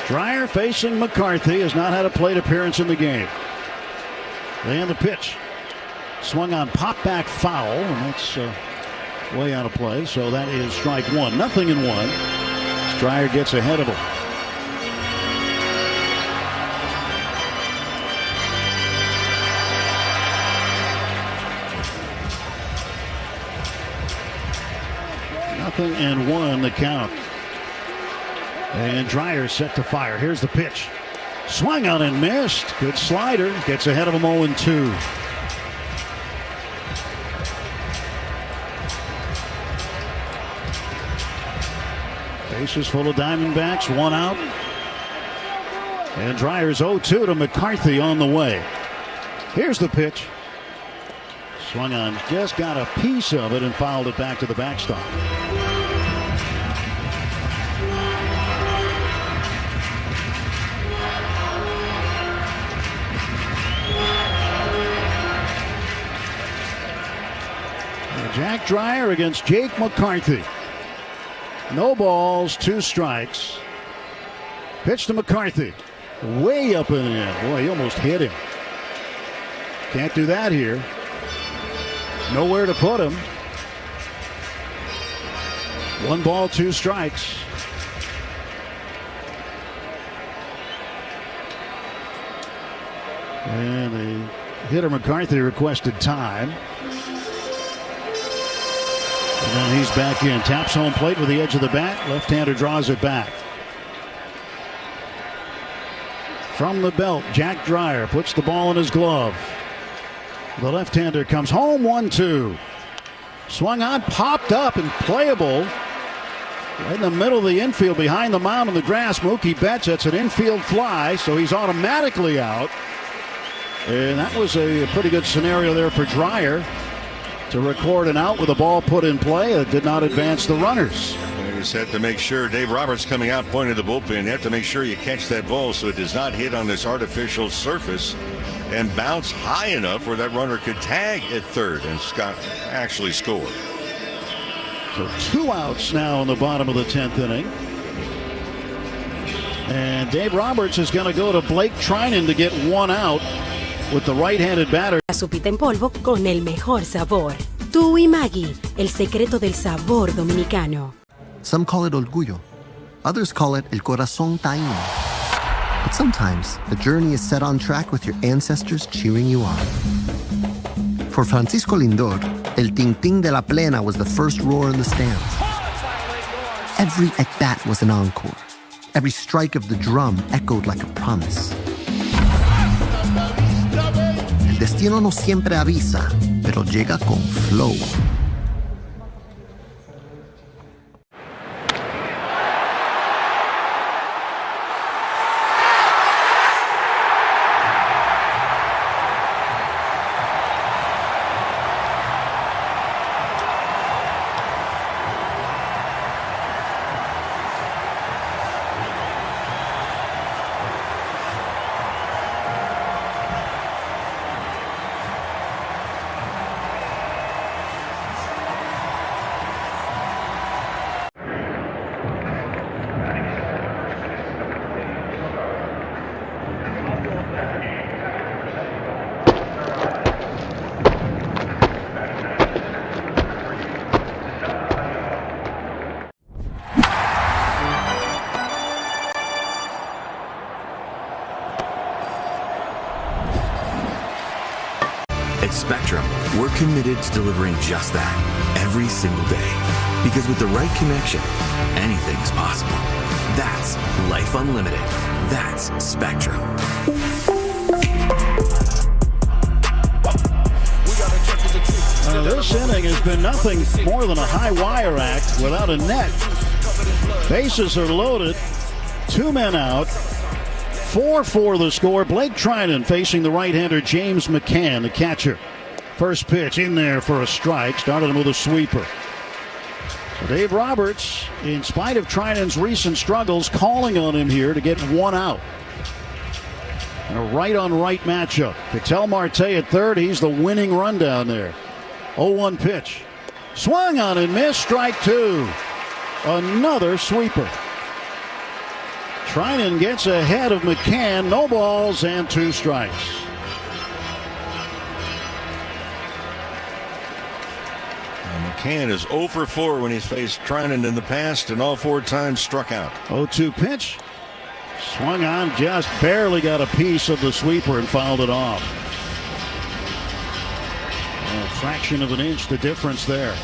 Dreyer facing McCarthy, has not had a plate appearance in the game. And the pitch. Swung on, pop back foul, and that's way out of play. So that is strike 1. 0-1. Dreyer gets ahead of him. Nothing and 1 the count. And Dreyer set to fire. Here's the pitch. Swung on and missed. Good slider. Gets ahead of him 0-2. Bases full of Diamondbacks. 1 out. And Dreyer's 0-2 to McCarthy on the way. Here's the pitch. Swung on. Just got a piece of it and fouled it back to the backstop. Jack Dreyer against Jake McCarthy. No balls, 2 strikes. Pitch to McCarthy. Way up in the air. Boy, he almost hit him. Can't do that here. Nowhere to put him. 1 ball, 2 strikes. And the hitter McCarthy requested time. And then he's back in. Taps home plate with the edge of the bat. Left-hander draws it back. From the belt, Jack Dreyer puts the ball in his glove. The left-hander comes home, 1-2. Swung on, popped up, and playable. Right in the middle of the infield, behind the mound on the grass. Mookie Betts, that's an infield fly, so he's automatically out. And that was a pretty good scenario there for Dreyer to record an out with a ball put in play. It did not advance the runners. You just have to make sure. Dave Roberts coming out, pointing to the bullpen. You have to make sure you catch that ball so it does not hit on this artificial surface and bounce high enough where that runner could tag at third and Scott actually score. So 2 outs now in the bottom of the 10th inning. And Dave Roberts is going to go to Blake Trinan to get 1 out with the right-handed batter. La sopita en polvo con el mejor sabor. Tú y Maggi, el secreto del sabor dominicano. Some call it orgullo. Others call it el corazón taíno. But sometimes the journey is set on track with your ancestors cheering you on. For Francisco Lindor, el ting-ting de la plena was the first roar in the stands. Every at-bat was an encore. Every strike of the drum echoed like a promise. El destino no siempre avisa, pero llega con flow. At Spectrum, we're committed to delivering just that every single day. Because with the right connection, anything's possible. That's Life Unlimited. That's Spectrum. This inning has been nothing more than a high wire act without a net. Bases are loaded. 2 men out. 4-4 the score. Blake Trinan facing the right-hander James McCann, the catcher. First pitch in there for a strike. Started him with a sweeper. So Dave Roberts, in spite of Trinan's recent struggles, calling on him here to get 1 out. And a right-on-right matchup. Ketel Marte at third. He's the winning run down there. 0-1 pitch. Swung on and missed. Strike 2. Another sweeper. Trinan gets ahead of McCann. No balls and 2 strikes. McCann is 0 for 4 when he's faced Trinan in the past, and all 4 times struck out. 0-2 pitch. Swung on, just barely got a piece of the sweeper and fouled it off. A fraction of an inch, the difference there.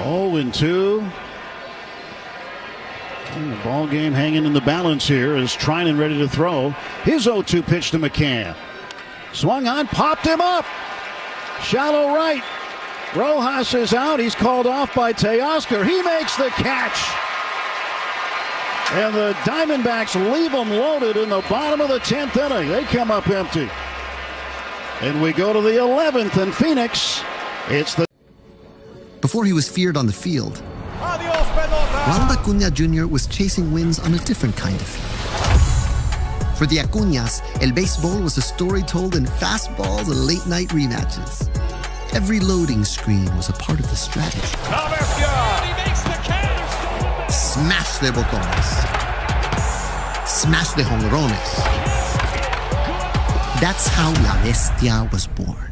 0-2. And the ball game hanging in the balance here as Trinan ready to throw. His 0-2 pitch to McCann. Swung on, popped him up. Shallow right. Rojas is out. He's called off by Teoscar. He makes the catch. And the Diamondbacks leave them loaded in the bottom of the 10th inning. They come up empty. And we go to the 11th in Phoenix. It's the... Before he was feared on the field, Ronald Acuña Jr. was chasing wins on a different kind of field. For the Acuñas, el béisbol was a story told in fastballs and late-night rematches. Every loading screen was a part of the strategy. Smash de botones. Smash de jonrones. That's how La Bestia was born.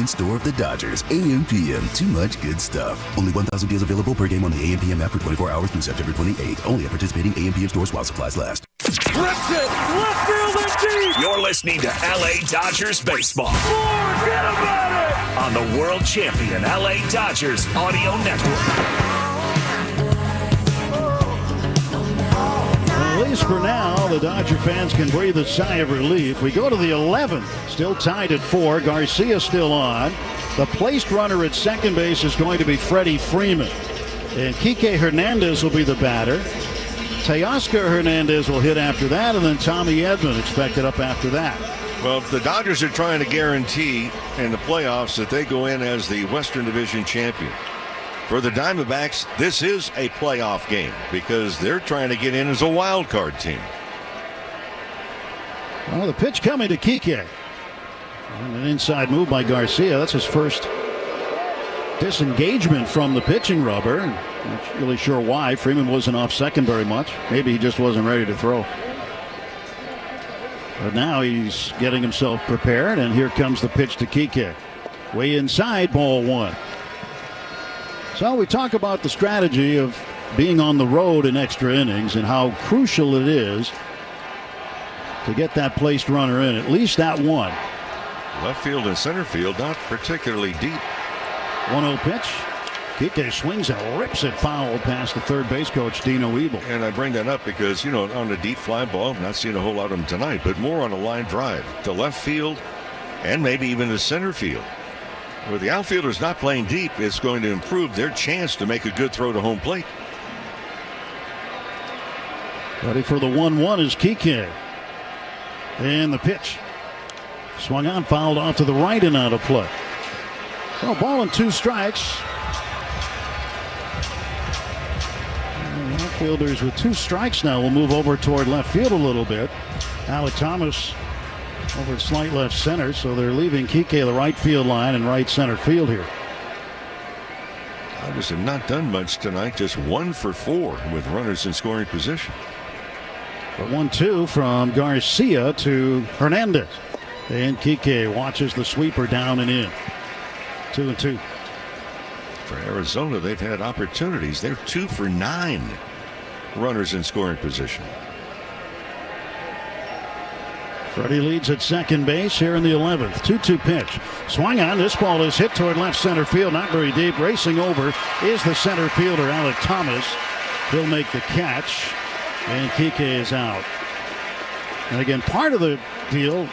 Store of the Dodgers, AM PM, too much good stuff. Only 1,000 deals available per game on the AM PM app for 24 hours through September 28th. Only at participating AM PM stores while supplies last. Rips it! Left field and deep! You're listening to LA Dodgers Baseball. Forget about it! On the world champion LA Dodgers Audio Network. At least for now, the Dodger fans can breathe a sigh of relief. We go to the 11th, still tied at 4. Garcia still on. The placed runner at second base is going to be Freddie Freeman. And Kike Hernandez will be the batter. Teoscar Hernandez will hit after that, and then Tommy Edman expected up after that. Well, the Dodgers are trying to guarantee in the playoffs that they go in as the Western Division champion. For the Diamondbacks, this is a playoff game because they're trying to get in as a wild card team. Well, the pitch coming to Kike. And an inside move by Garcia. That's his first disengagement from the pitching rubber. Not really sure why. Freeman wasn't off second very much. Maybe he just wasn't ready to throw. But now he's getting himself prepared, and here comes the pitch to Kike. Way inside, ball 1. So we talk about the strategy of being on the road in extra innings and how crucial it is to get that placed runner in, at least that one. Left field and center field not particularly deep. 1-0 pitch. Kike swings and rips it foul past the third base coach, Dino Ebel. And I bring that up because, on a deep fly ball, I'm not seeing a whole lot of them tonight, but more on a line drive to left field and maybe even to center field. Where the outfielder's not playing deep, it's going to improve their chance to make a good throw to home plate. Ready for the 1-1 is Kike. And the pitch. Swung on, fouled off to the right and out of play. So ball and 2 strikes. And the outfielders with 2 strikes now will move over toward left field a little bit. Alec Thomas over at slight left center, so they're leaving Kike the right field line and right center field here. Dodgers have not done much tonight, just 1 for 4 with runners in scoring position. The 1-2 from Garcia to Hernandez. And Kike watches the sweeper down and in. 2-2. For Arizona, they've had opportunities. They're 2 for 9 runners in scoring position. Freddie leads at second base here in the 11th. 2-2 pitch. Swung on. This ball is hit toward left center field. Not very deep. Racing over is the center fielder, Alec Thomas. He'll make the catch. And Kike is out. And again, part of the deal,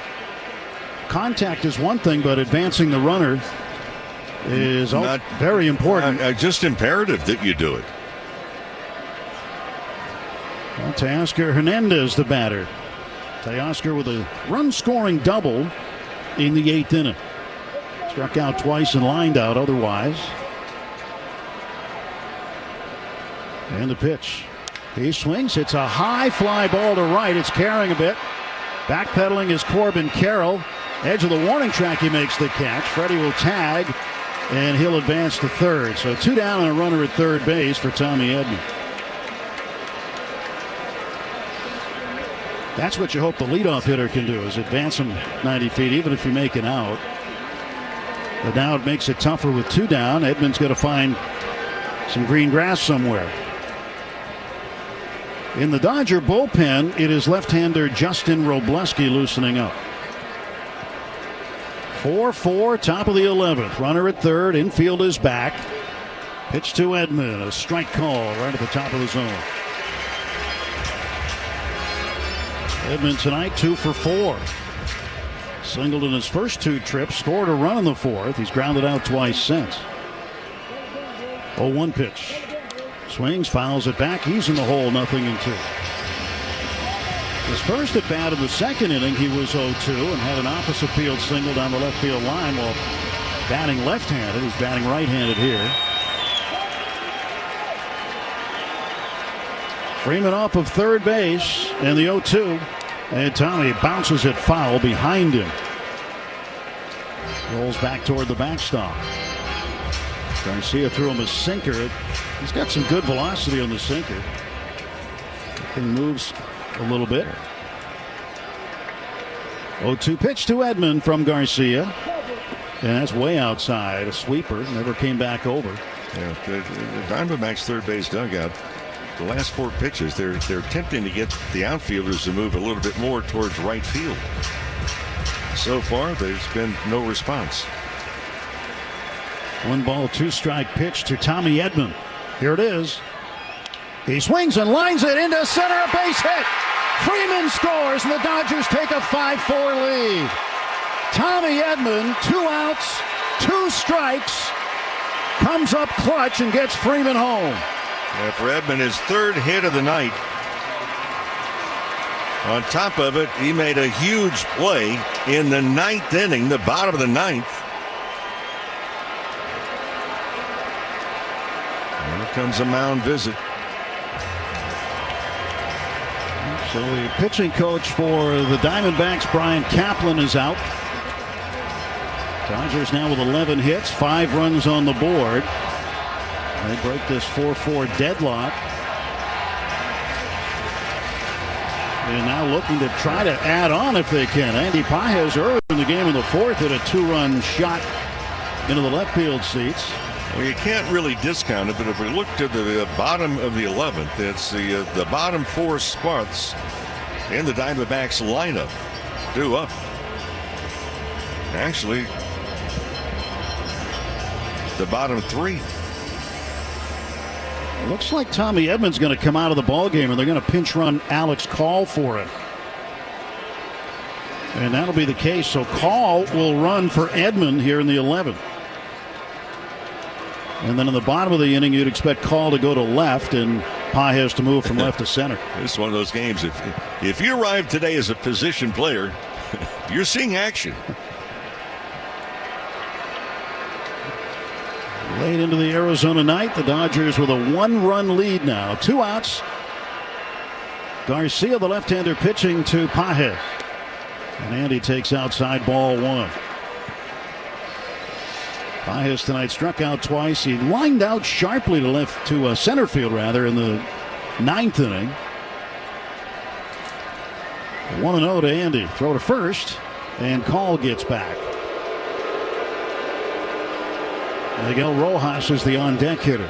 contact is one thing, but advancing the runner is not very important. Just imperative that you do it. Well, Teoscar Hernandez, the batter. Teoscar with a run-scoring double in the 8th inning. Struck out twice and lined out otherwise. And the pitch. He swings. It's a high fly ball to right. It's carrying a bit. Backpedaling is Corbin Carroll. Edge of the warning track, he makes the catch. Freddie will tag, and he'll advance to third. So 2 down and a runner at third base for Tommy Edman. That's what you hope the leadoff hitter can do, is advance him 90 feet, even if you make it out. But now it makes it tougher with 2 down. Edman's got to find some green grass somewhere. In the Dodger bullpen, it is left-hander Justin Robleski loosening up. 4-4, top of the 11th. Runner at third. Infield is back. Pitch to Edman. A strike call right at the top of the zone. Edman tonight 2 for 4. Singled in his first 2 trips. Scored a run in the 4th. He's grounded out twice since. 0-1 pitch. Swings, fouls it back. He's in the hole, 0-2. His first at bat in the 2nd inning, he was 0-2 and had an opposite field single down the left field line while batting left-handed. He's batting right-handed here. Freeman off of third base and the 0-2. And Tommy bounces it foul behind him. Rolls back toward the backstop. Garcia threw him a sinker. He's got some good velocity on the sinker. He moves a little bit. 0-2 pitch to Edman from Garcia. And that's way outside. A sweeper. Never came back over. Yeah, the Diamondbacks third base dugout. The last 4 pitches, they're attempting to get the outfielders to move a little bit more towards right field. So far, there's been no response. 1 ball, 2 strike pitch to Tommy Edman. Here it is. He swings and lines it into center, a base hit. Freeman scores, and the Dodgers take a 5-4 lead. Tommy Edman, 2 outs, 2 strikes, comes up clutch and gets Freeman home. Yeah, for Edman, his 3rd hit of the night. On top of it, he made a huge play in the 9th inning, the bottom of the 9th. Here comes a mound visit. So the pitching coach for the Diamondbacks, Brian Kaplan, is out. Dodgers now with 11 hits, 5 runs on the board. They break this 4-4 deadlock. And now looking to try to add on if they can. Andy Pages early in the game in the 4th hit a 2-run shot into the left field seats. Well, you can't really discount it, but if we look to the bottom of the 11th, it's the bottom 4 spots in the Diamondbacks lineup due up. Actually, the bottom 3. Looks like Tommy Edman's going to come out of the ballgame, and they're going to pinch run Alex Call for it. And that'll be the case. So Call will run for Edman here in the 11th. And then in the bottom of the inning, you'd expect Call to go to left and Pages to move from left to center. It's one of those games. If you arrive today as a position player, you're seeing action. Late into the Arizona night, the Dodgers with a 1-run lead now. 2 outs. Garcia, the left-hander, pitching to Pages. And Andy takes outside ball 1. Pages tonight struck out twice. He lined out sharply to center field rather in the 9th inning. 1-0 to Andy. Throw to first, and Call gets back. Miguel Rojas is the on-deck hitter.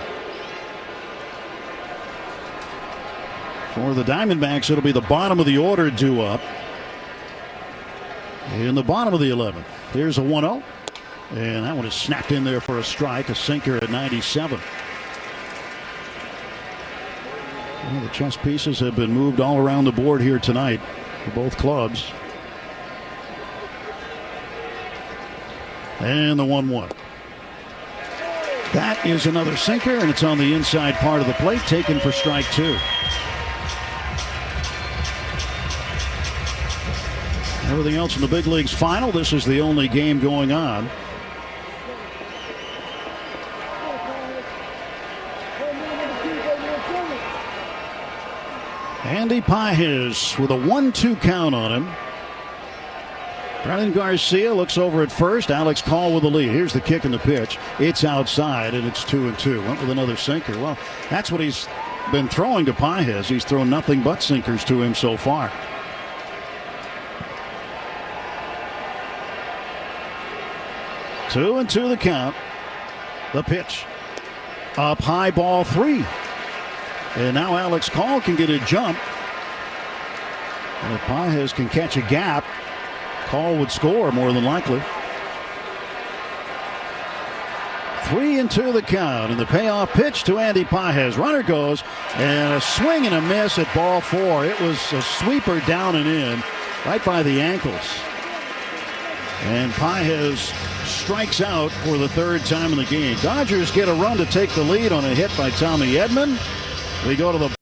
For the Diamondbacks, it'll be the bottom of the order due up. In the bottom of the 11th. Here's a 1-0. And that one is snapped in there for a strike. A sinker at 97. Well, the chess pieces have been moved all around the board here tonight for both clubs. And the 1-1. That is another sinker, and it's on the inside part of the plate, taken for strike 2. Everything else in the big leagues final. This is the only game going on. Andy Pages with a 1-2 count on him. Brennan Garcia looks over at first. Alex Call with the lead. Here's the kick and the pitch. It's outside, and it's 2-2. Went with another sinker. Well, that's what he's been throwing to Pages. He's thrown nothing but sinkers to him so far. 2-2 the count. The pitch. Up high, ball 3. And now Alex Call can get a jump. And if Pages can catch a gap, Call would score more than likely. 3-2 the count, and the payoff pitch to Andy Pages. Runner goes, and a swing and a miss at ball 4. It was a sweeper down and in, right by the ankles. And Pages strikes out for the 3rd time in the game. Dodgers get a run to take the lead on a hit by Tommy Edman. We go to the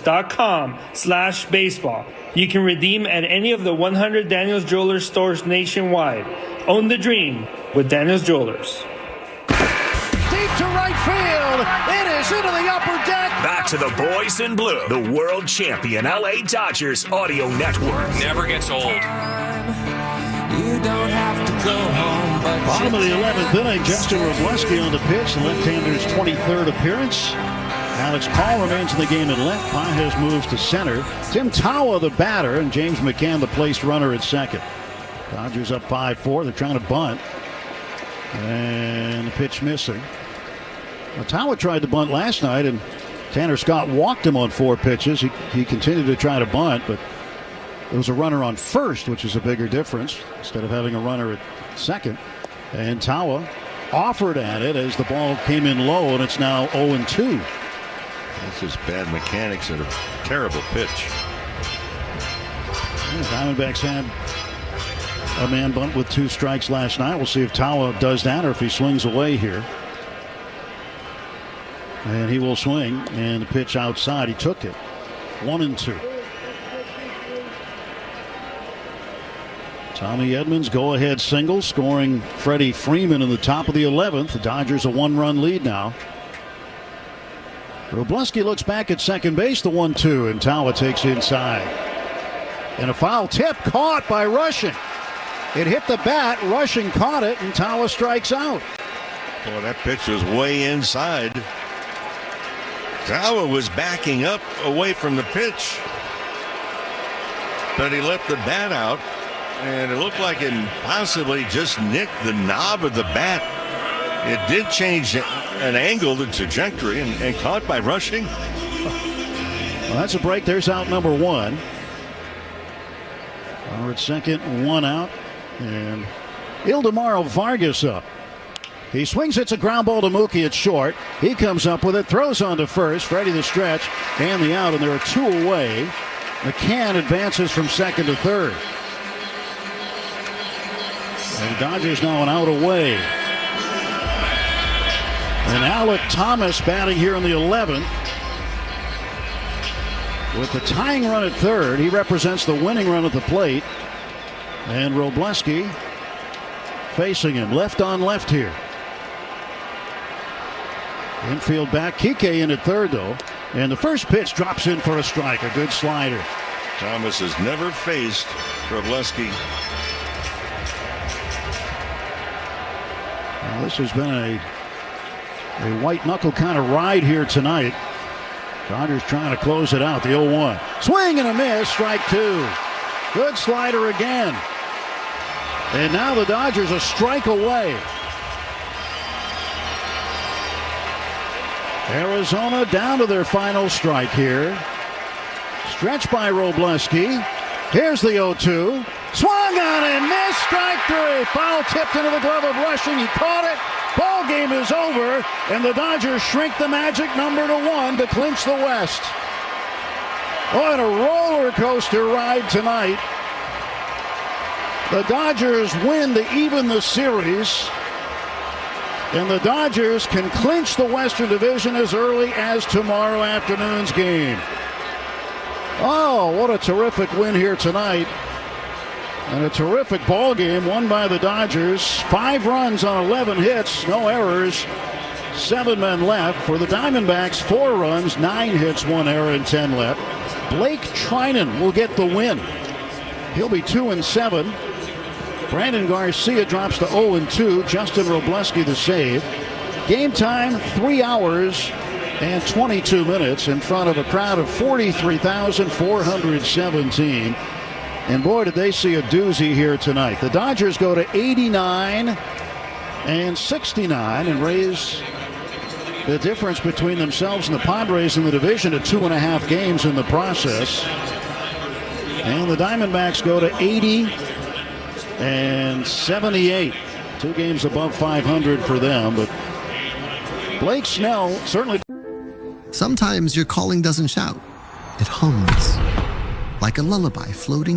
.com/baseball. You can redeem at any of the 100 Daniels Jewelers stores nationwide. Own the dream with Daniels Jewelers. Deep to right field. It is into the upper deck. Back to the boys in blue, the world champion LA Dodgers audio network. Never gets old. You don't have to go home, but bottom of the 11th inning, Justin Robleski on the pitch, the left-hander's 23rd appearance. Alex Call remains in the game at left. Pages moves to center. Tim Tawa, the batter, and James McCann, the placed runner at second. Dodgers up 5-4. They're trying to bunt. And the pitch missing. Now, Tawa tried to bunt last night, and Tanner Scott walked him on 4 pitches. He continued to try to bunt, but there was a runner on first, which is a bigger difference, instead of having a runner at second. And Tawa offered at it as the ball came in low, and it's now 0-2. This is bad mechanics and a terrible pitch. Yeah, Diamondbacks had a man bunt with 2 strikes last night. We'll see if Tawa does that or if he swings away here. And he will swing, and the pitch outside. He took it. 1-2. Tommy Edmonds go-ahead single, scoring Freddie Freeman in the top of the 11th. The Dodgers a 1-run lead now. Robleski looks back at second base, the 1-2, and Tawa takes inside. And a foul tip caught by Rushing. It hit the bat, Rushing caught it, and Tawa strikes out. Boy, that pitch was way inside. Tawa was backing up away from the pitch, but he left the bat out and it looked like it possibly just nicked the knob of the bat. It did change an angle, the trajectory, and caught by rushing. Well, that's a break. There's out number one. We're at second, one out. And Ildemaro Vargas up. He swings, it's a ground ball to Mookie at short. He comes up with it, throws on to first. Ready to stretch, and the out, and there are two away. McCann advances from second to third. And the Dodgers now an out away. And Alec Thomas batting here in the 11th. With the tying run at third, he represents the winning run at the plate. And Robleski facing him, left on left here. Infield back, Kike in at third though. And the first pitch drops in for a strike, a good slider. Thomas has never faced Robleski. Well, this has been a white knuckle kind of ride here tonight. Dodgers trying to close it out. The 0-1. Swing and a miss. Strike two. Good slider again. And now the Dodgers a strike away. Arizona down to their final strike here. Stretch by Robleski. Here's the 0-2. Swung on and missed. Strike three. Foul tipped into the glove of Rushing. He caught it. Ball game is over, and the Dodgers shrink the magic number to 1 to clinch the West. What a roller coaster ride tonight. The Dodgers win to even the series, and the Dodgers can clinch the Western Division as early as tomorrow afternoon's game. Oh, what a terrific win here tonight. And a terrific ball game won by the Dodgers. 5 runs on 11 hits, no errors. 7 men left. For the Diamondbacks, 4 runs, 9 hits, 1 error, and 10 left. Blake Treinen will get the win. He'll be 2-7. Brandon Garcia drops to 0-2. Justin Robleski the save. Game time, 3 hours and 22 minutes in front of a crowd of 43,417. And boy, did they see a doozy here tonight. The Dodgers go to 89-69 and raise the difference between themselves and the Padres in the division to 2.5 games in the process. And the Diamondbacks go to 80-78. 2 games above 500 for them. But Blake Snell certainly. Sometimes your calling doesn't shout. It hums like a lullaby floating